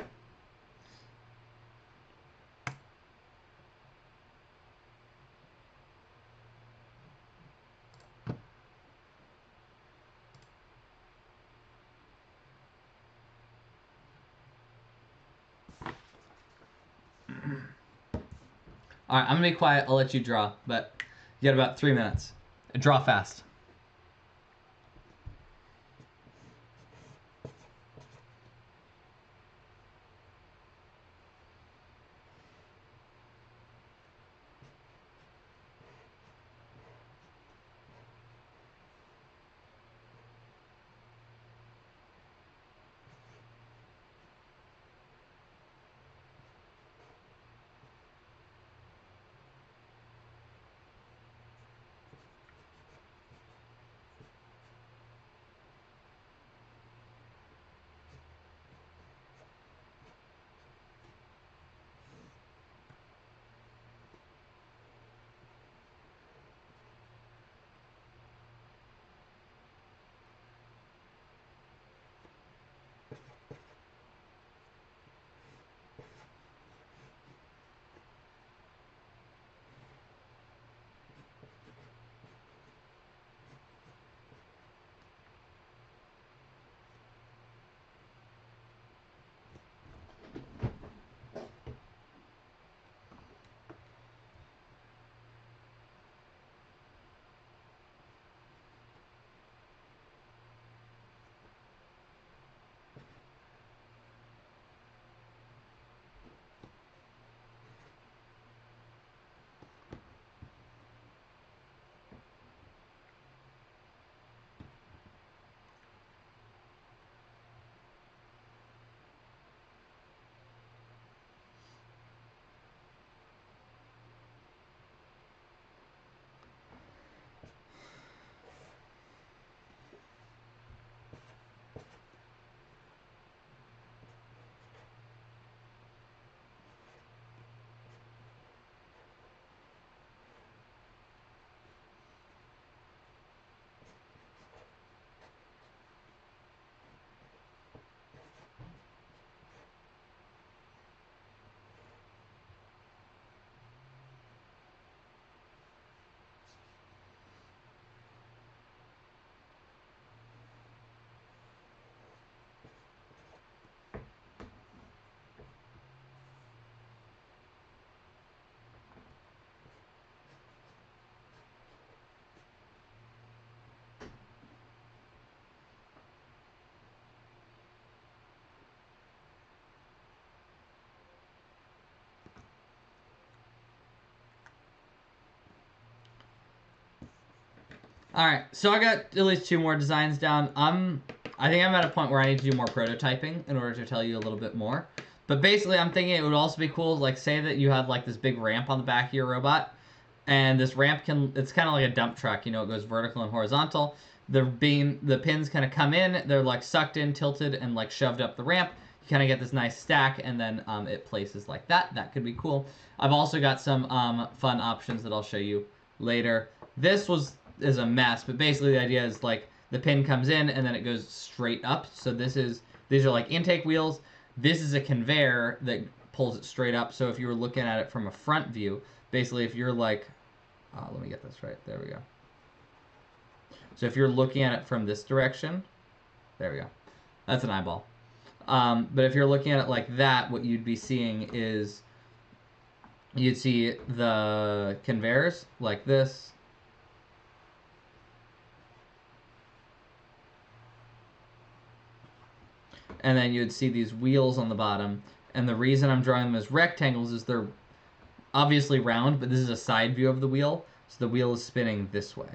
All right, I'm gonna be quiet. I'll let you draw, but you got about 3 minutes. Draw fast. All right, so I got at least 2 more designs down. I think I'm at a point where I need to do more prototyping in order to tell you a little bit more. But basically, I'm thinking it would also be cool, like say that you have like this big ramp on the back of your robot, and this ramp it's kind of like a dump truck, you know, it goes vertical and horizontal. The pins kind of come in, they're like sucked in, tilted, and like shoved up the ramp. You kind of get this nice stack, and then it places like that. That could be cool. I've also got some fun options that I'll show you later. This is a mess, but basically the idea is like the pin comes in and then it goes straight up. So these are like intake wheels. This is a conveyor that pulls it straight up. So if you were looking at it from a front view, basically if you're like, let me get this right. There we go. So if you're looking at it from this direction, there we go. That's an eyeball. But if you're looking at it like that, what you'd be seeing is you'd see the conveyors like this. And then you'd see these wheels on the bottom. And the reason I'm drawing them as rectangles is they're obviously round, but this is a side view of the wheel. So the wheel is spinning this way.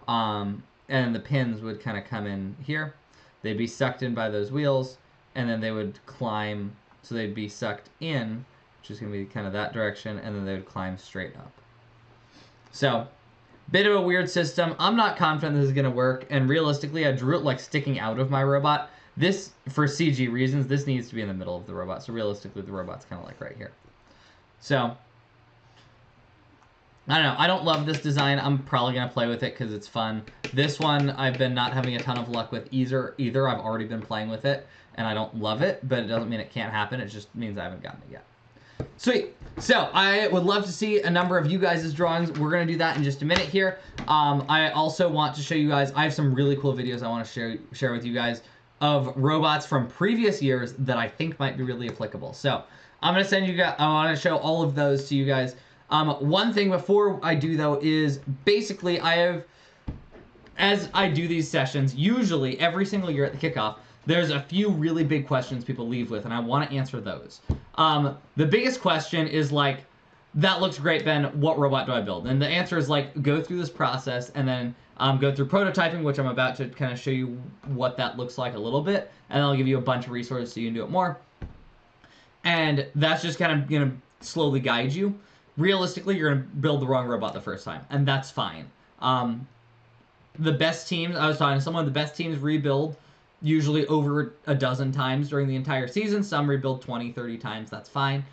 And the pins would kind of come in here. They'd be sucked in by those wheels, and then they would climb. So they'd be sucked in, which is going to be kind of that direction, and then they would climb straight up. So, bit of a weird system. I'm not confident this is going to work, and realistically, I drew it like sticking out of my robot. This, for CG reasons, this needs to be in the middle of the robot. So realistically, the robot's kind of like right here. So, I don't know. I don't love this design. I'm probably going to play with it because it's fun. This one, I've been not having a ton of luck with either. I've already been playing with it, and I don't love it, but it doesn't mean it can't happen. It just means I haven't gotten it yet. Sweet. So, I would love to see a number of you guys' drawings. We're going to do that in just a minute here. I also want to show you guys, I have some really cool videos I want to share with you guys of robots from previous years that I think might be really applicable. So, I'm going to send you guys, I want to show all of those to you guys. One thing before I do, though, is basically as I do these sessions, usually every single year at the kickoff, there's a few really big questions people leave with, and I want to answer those. The biggest question is like, that looks great, Ben, what robot do I build? And the answer is like, go through this process and then go through prototyping, which I'm about to kind of show you what that looks like a little bit, and I'll give you a bunch of resources so you can do it more. And that's just kind of going to slowly guide you. Realistically, you're going to build the wrong robot the first time, and that's fine. The best teams, I was talking to someone, the best teams rebuild usually over a dozen times during the entire season. Some rebuild 20, 30 times. That's fine.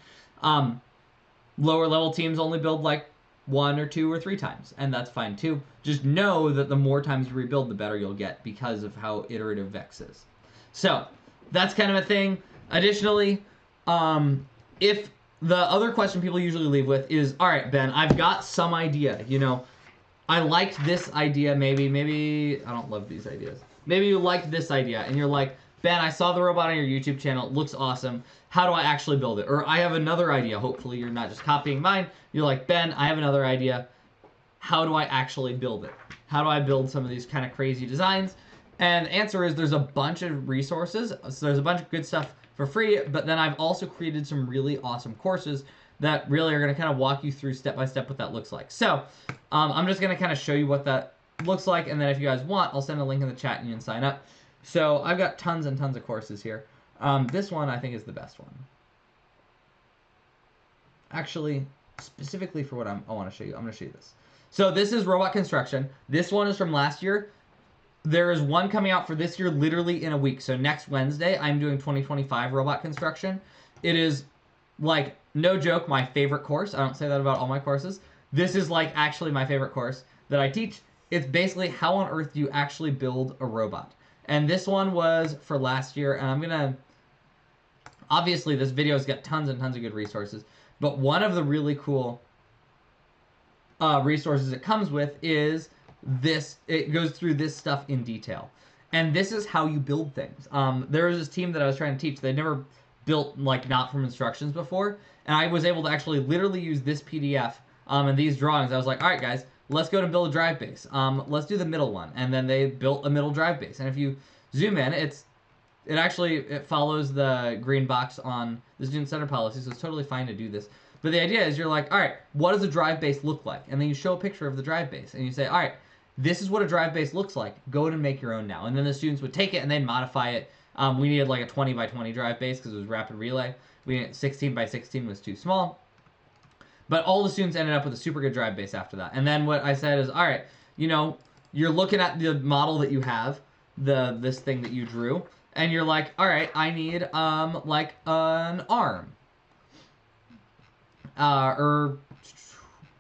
Lower level teams only build like 1 or 2 or 3 times, and that's fine too. Just know that the more times you rebuild, the better you'll get because of how iterative Vex is. So that's kind of a thing. Additionally, if the other question people usually leave with is, all right, Ben, I've got some idea. You know, I liked this idea. Maybe I don't love these ideas. Maybe you liked this idea, and you're like, Ben, I saw the robot on your YouTube channel. It looks awesome. How do I actually build it? Or I have another idea. Hopefully you're not just copying mine. You're like, Ben, I have another idea. How do I actually build it? How do I build some of these kind of crazy designs? And the answer is there's a bunch of resources. So there's a bunch of good stuff for free, but then I've also created some really awesome courses that really are going to kind of walk you through step by step what that looks like. So I'm just going to kind of show you what that looks like, and then if you guys want, I'll send a link in the chat and you can sign up. So I've got tons and tons of courses here. This one I think is the best one. Actually, specifically for what I want to show you, I'm going to show you this. So this is robot construction. This one is from last year. There is one coming out for this year literally in a week. So next Wednesday, I'm doing 2025 robot construction. It is, like, no joke, my favorite course. I don't say that about all my courses. This is, like, actually my favorite course that I teach. It's basically how on earth do you actually build a robot. And this one was for last year, and I'm going to... Obviously, this video's got tons and tons of good resources. But one of the really cool resources it comes with is this. It goes through this stuff in detail. And this is how you build things. There was this team that I was trying to teach. They'd never built, like, not from instructions before. And I was able to actually literally use this PDF and these drawings. I was like, all right, guys, let's go to build a drive base. Let's do the middle one. And then they built a middle drive base. And if you zoom in, it follows the green box on the student center policy, so it's totally fine to do this. But the idea is you're like, all right, what does a drive base look like? And then you show a picture of the drive base, and you say, all right, this is what a drive base looks like. Go in and make your own now. And then the students would take it and they'd modify it. We needed like a 20 by 20 drive base because it was rapid relay. 16 by 16 was too small. But all the students ended up with a super good drive base after that. And then what I said is, all right, you know, you're looking at the model that you have, this thing that you drew, and you're like, all right, I need like an arm. Or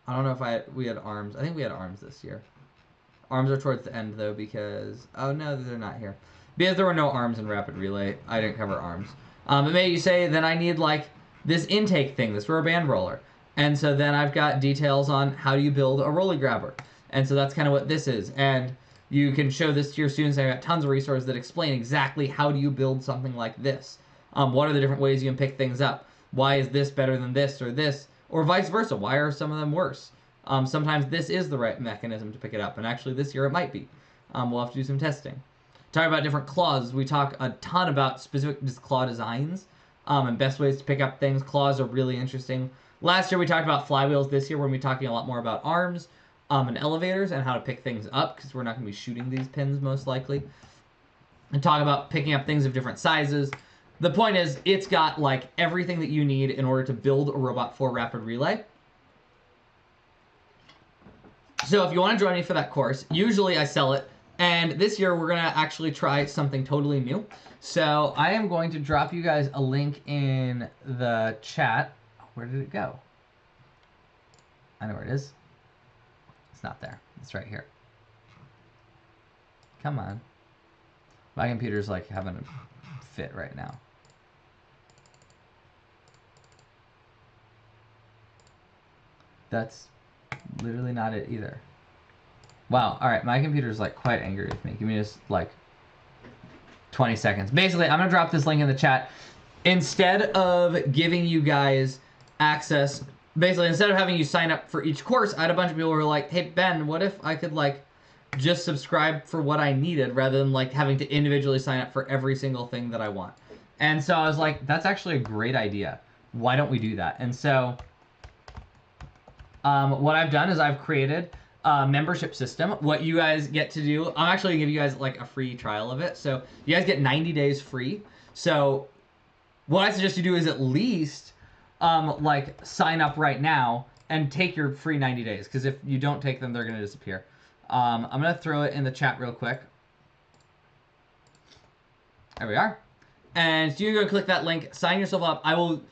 I don't know if we had arms. I think we had arms this year. Arms are towards the end, though, because... Oh, no, they're not here. Because there were no arms in Rapid Relay, I didn't cover arms. But maybe you say, then I need, like, this intake thing, this rubber band roller. And so then I've got details on how do you build a rolly grabber. And so that's kind of what this is. And you can show this to your students. I've got tons of resources that explain exactly how do you build something like this. What are the different ways you can pick things up? Why is this better than this? Or vice versa. Why are some of them worse? Sometimes this is the right mechanism to pick it up. And actually this year it might be. We'll have to do some testing. Talk about different claws. We talk a ton about specific claw designs and best ways to pick up things. Claws are really interesting. Last year we talked about flywheels. This year we're going to be talking a lot more about arms and elevators and how to pick things up, because we're not going to be shooting these pins most likely. And talk about picking up things of different sizes. The point is, it's got like everything that you need in order to build a robot for Rapid Relay. So if you want to join me for that course, usually I sell it. And this year we're going to actually try something totally new. So I am going to drop you guys a link in the chat. Where did it go? I know where it is. It's not there. It's right here. Come on. My computer's like having a fit right now. That's literally not it either. Wow. All right. My computer's like quite angry with me. Give me just like 20 seconds. Basically, I'm going to drop this link in the chat. Instead of giving you guys access, basically, instead of having you sign up for each course, I had a bunch of people who were like, hey, Ben, what if I could like just subscribe for what I needed rather than like having to individually sign up for every single thing that I want? And so I was like, that's actually a great idea. Why don't we do that? And so what I've done is I've created a membership system. What you guys get to do, I'm actually going to give you guys like a free trial of it. So you guys get 90 days free. So what I suggest you do is at least like sign up right now and take your free 90 days. Because if you don't take them, they're going to disappear. I'm going to throw it in the chat real quick. There we are. And so you go click that link, sign yourself up. I will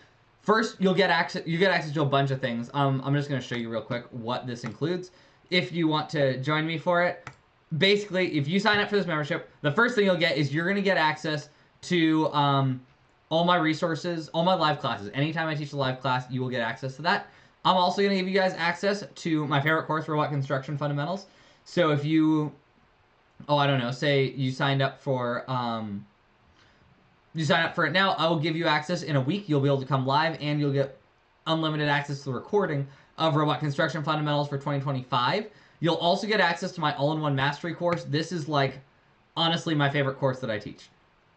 first you'll get access. You get access to a bunch of things. I'm just going to show you real quick what this includes. If you want to join me for it, basically, if you sign up for this membership, the first thing you'll get is you're going to get access to all my resources, all my live classes. Anytime I teach a live class, you will get access to that. I'm also going to give you guys access to my favorite course, Robot Construction Fundamentals. So if you, I don't know, say you signed up for, you sign up for it now, I will give you access in a week. You'll be able to come live and you'll get unlimited access to the recording of Robot Construction Fundamentals for 2025. You'll also get access to my all-in-one mastery course. This is like, honestly, my favorite course that I teach.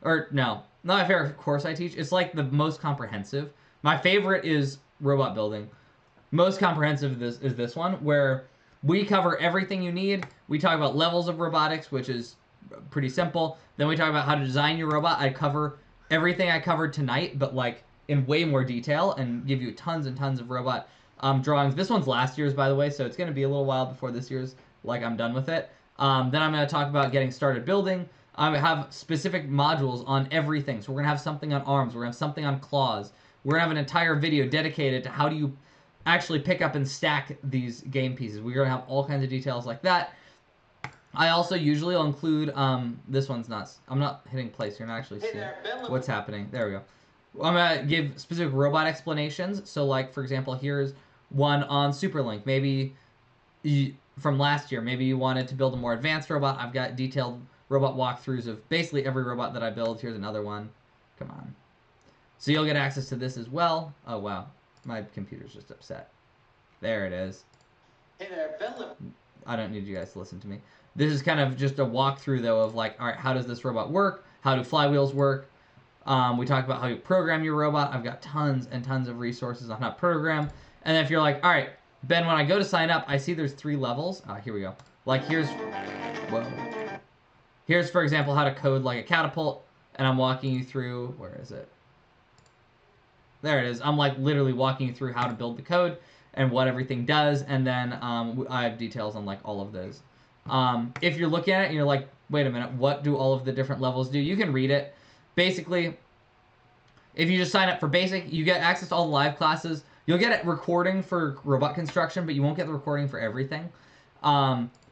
Or no, not my favorite course I teach. It's like the most comprehensive. My favorite is robot building. Most comprehensive is this one, where we cover everything you need. We talk about levels of robotics, which is pretty simple. Then we talk about how to design your robot. I cover everything I covered tonight, but like in way more detail, and give you tons and tons of robot drawings. This one's last year's, by the way, so it's going to be a little while before this year's, like I'm done with it. Then I'm going to talk about getting started building. I have specific modules on everything. So we're going to have something on arms. We're going to have something on claws. We're going to have an entire video dedicated to how do you actually pick up and stack these game pieces. We're going to have all kinds of details like that. I also usually will include, this one's not, I'm not hitting play, so you're not actually seeing what's happening. There we go. I'm going to give specific robot explanations. So like, for example, here's one on Superlink. Maybe from last year, maybe you wanted to build a more advanced robot. I've got detailed robot walkthroughs of basically every robot that I build. Here's another one. Come on. So you'll get access to this as well. Oh, wow. My computer's just upset. There it is. Hey there, Ben. I don't need you guys to listen to me. This is kind of just a walkthrough, though, of like, all right, how does this robot work? How do flywheels work? We talk about how you program your robot. I've got tons and tons of resources on how to program. And then if you're like, all right, Ben, when I go to sign up, I see there's 3 levels. Here we go. Like, here's, whoa. Here's, for example, how to code like a catapult. And I'm walking you through, where is it? There it is. I'm like literally walking you through how to build the code and what everything does. And then I have details on like all of those. If you're looking at it and you're like, wait a minute, what do all of the different levels do? You can read it. Basically, if you just sign up for basic, you get access to all the live classes. You'll get a recording for robot construction, but you won't get the recording for everything.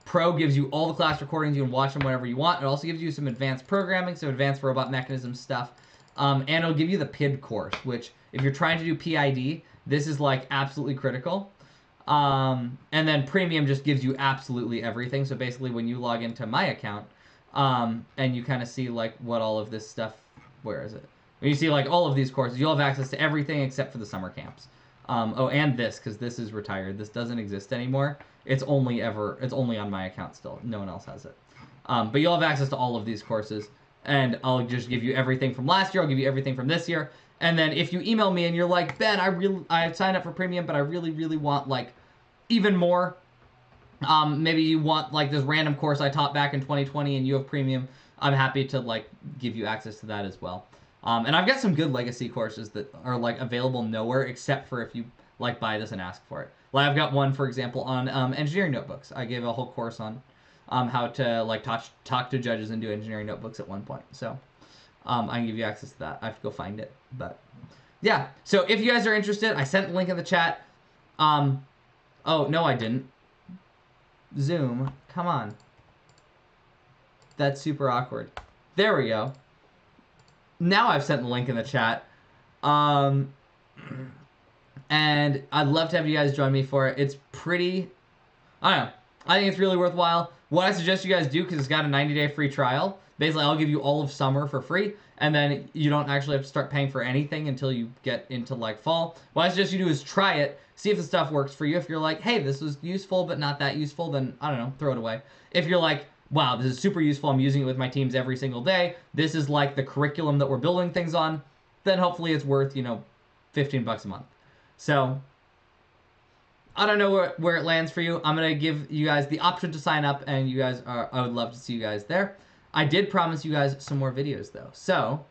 Pro gives you all the class recordings. You can watch them whenever you want. It also gives you some advanced programming, some advanced robot mechanism stuff. And it'll give you the PID course, which if you're trying to do PID, this is like absolutely critical. And then Premium just gives you absolutely everything. So basically when you log into my account, and you kind of see like what all of this stuff, where is it? When you see like all of these courses, you'll have access to everything except for the summer camps. Oh, and this, because this is retired. This doesn't exist anymore. It's only on my account still. No one else has it. But you'll have access to all of these courses, and I'll just give you everything from last year. I'll give you everything from this year. And then if you email me and you're like, Ben, I signed up for Premium, but I really, really want like even more. Maybe you want like this random course I taught back in 2020 and you have Premium. I'm happy to like give you access to that as well. And I've got some good legacy courses that are like available nowhere except for if you like buy this and ask for it. Like I've got one, for example, on engineering notebooks. I gave a whole course on how to like talk to judges and do engineering notebooks at one point. So I can give you access to that. I have to go find it. But yeah, so if you guys are interested, I sent the link in the chat. Oh, no, I didn't. Zoom, come on. That's super awkward. There we go. Now I've sent the link in the chat. And I'd love to have you guys join me for it. It's pretty, I don't know. I think it's really worthwhile. What I suggest you guys do, because it's got a 90-day free trial, basically I'll give you all of summer for free, and then you don't actually have to start paying for anything until you get into like fall. What I suggest you do is try it, see if the stuff works for you. If you're like, hey, this was useful but not that useful, then I don't know, throw it away. If you're like, wow, this is super useful, I'm using it with my teams every single day, this is like the curriculum that we're building things on, then hopefully it's worth, you know, $15 a month. So I don't know where it lands for you. I'm going to give you guys the option to sign up, and you guys I would love to see you guys there. I did promise you guys some more videos, though. So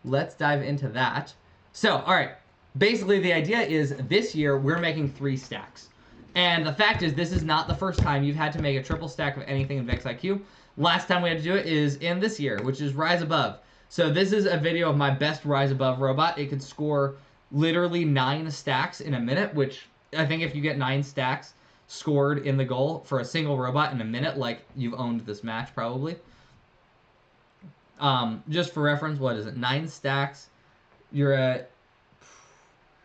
let's dive into that. So, all right. Basically, the idea is this year we're making 3 stacks. And the fact is, this is not the first time you've had to make a triple stack of anything in VexIQ. Last time we had to do it is in this year, which is Rise Above. So this is a video of my best Rise Above robot. It could score literally 9 stacks in a minute, which I think if you get 9 stacks scored in the goal for a single robot in a minute, like you've owned this match probably. Just for reference, what is it? 9 stacks. You're at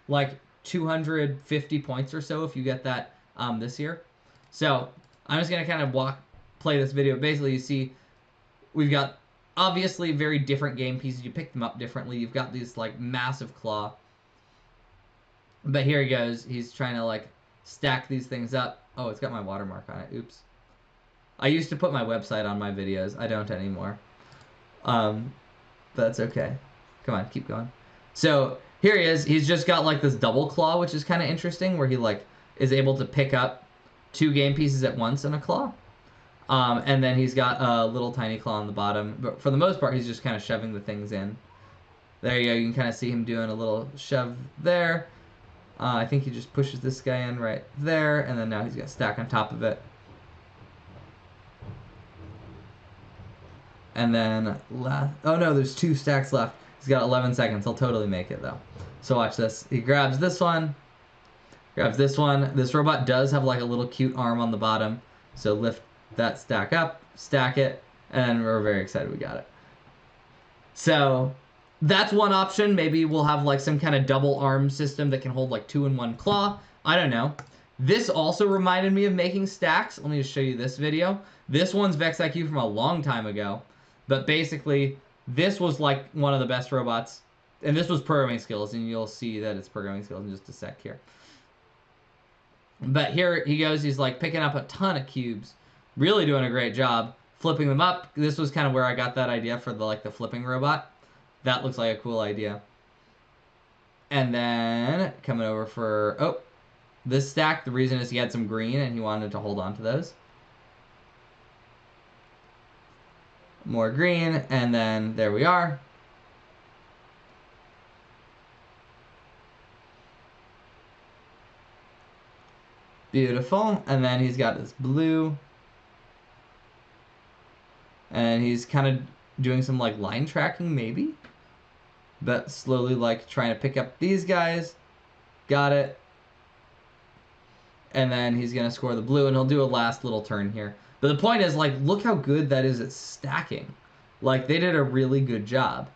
like 250 points or so if you get that this year. So I'm just gonna kind of play this video. Basically, you see we've got obviously very different game pieces. You pick them up differently. You've got these like massive claw. But here he goes. He's trying to like stack these things up. Oh, it's got my watermark on it. Oops. I used to put my website on my videos. I don't anymore. That's okay. Come on, keep going. So here he is. He's just got like this double claw, which is kind of interesting, where he like is able to pick up 2 game pieces at once in a claw. And then he's got a little tiny claw on the bottom. But for the most part, he's just kind of shoving the things in. There you go. You can kind of see him doing a little shove there. I think he just pushes this guy in right there, and then now he's got a stack on top of it. And then, oh no, there's 2 stacks left. He's got 11 seconds. He'll totally make it, though. So watch this. He grabs this one, grabs this one. This robot does have like a little cute arm on the bottom. So lift that stack up, stack it, and we're very excited we got it. So that's one option. Maybe we'll have like some kind of double arm system that can hold like 2 in 1 claw. I don't know. This also reminded me of making stacks. Let me just show you this video. This one's VexIQ from a long time ago. But basically, this was like one of the best robots. And this was programming skills, and you'll see that it's programming skills in just a sec here. But here he goes. He's like picking up a ton of cubes. Really doing a great job. Flipping them up. This was kind of where I got that idea for the flipping robot. That looks like a cool idea. And then coming over for, oh, this stack, the reason is he had some green and he wanted to hold on to those. More green, and then there we are. Beautiful. And then he's got this blue. And he's kind of doing some like line tracking maybe. But slowly like trying to pick up these guys. Got it. And then he's going to score the blue, and he'll do a last little turn here. But the point is, like, look how good that is at stacking. Like, they did a really good job.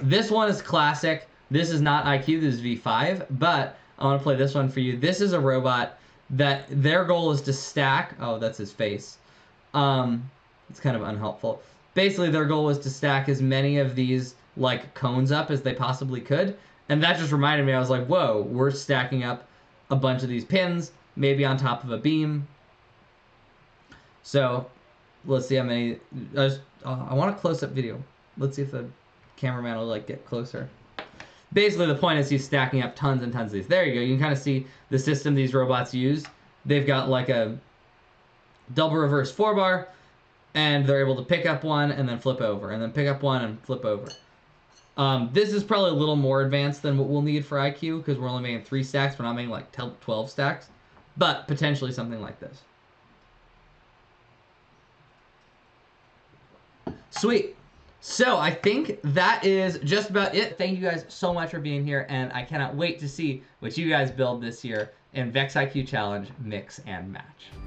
This one is classic. This is not IQ, this is V5, but I want to play this one for you. This is a robot that their goal is to stack. Oh, that's his face. It's kind of unhelpful. Basically, their goal was to stack as many of these, like, cones up as they possibly could. And that just reminded me, I was like, whoa, we're stacking up a bunch of these pins, maybe on top of a beam. So, let's see how many. I want a close-up video. Let's see if the cameraman will, like, get closer. Basically, the point is he's stacking up tons and tons of these. There you go. You can kind of see the system these robots use. They've got, like, a double reverse 4-bar, and they're able to pick up one and then flip over, and then pick up one and flip over. This is probably a little more advanced than what we'll need for IQ, because we're only making 3 stacks. We're not making, like, 12 stacks. But potentially something like this. Sweet. So I think that is just about it. Thank you guys so much for being here, and I cannot wait to see what you guys build this year in VexIQ Challenge Mix and Match.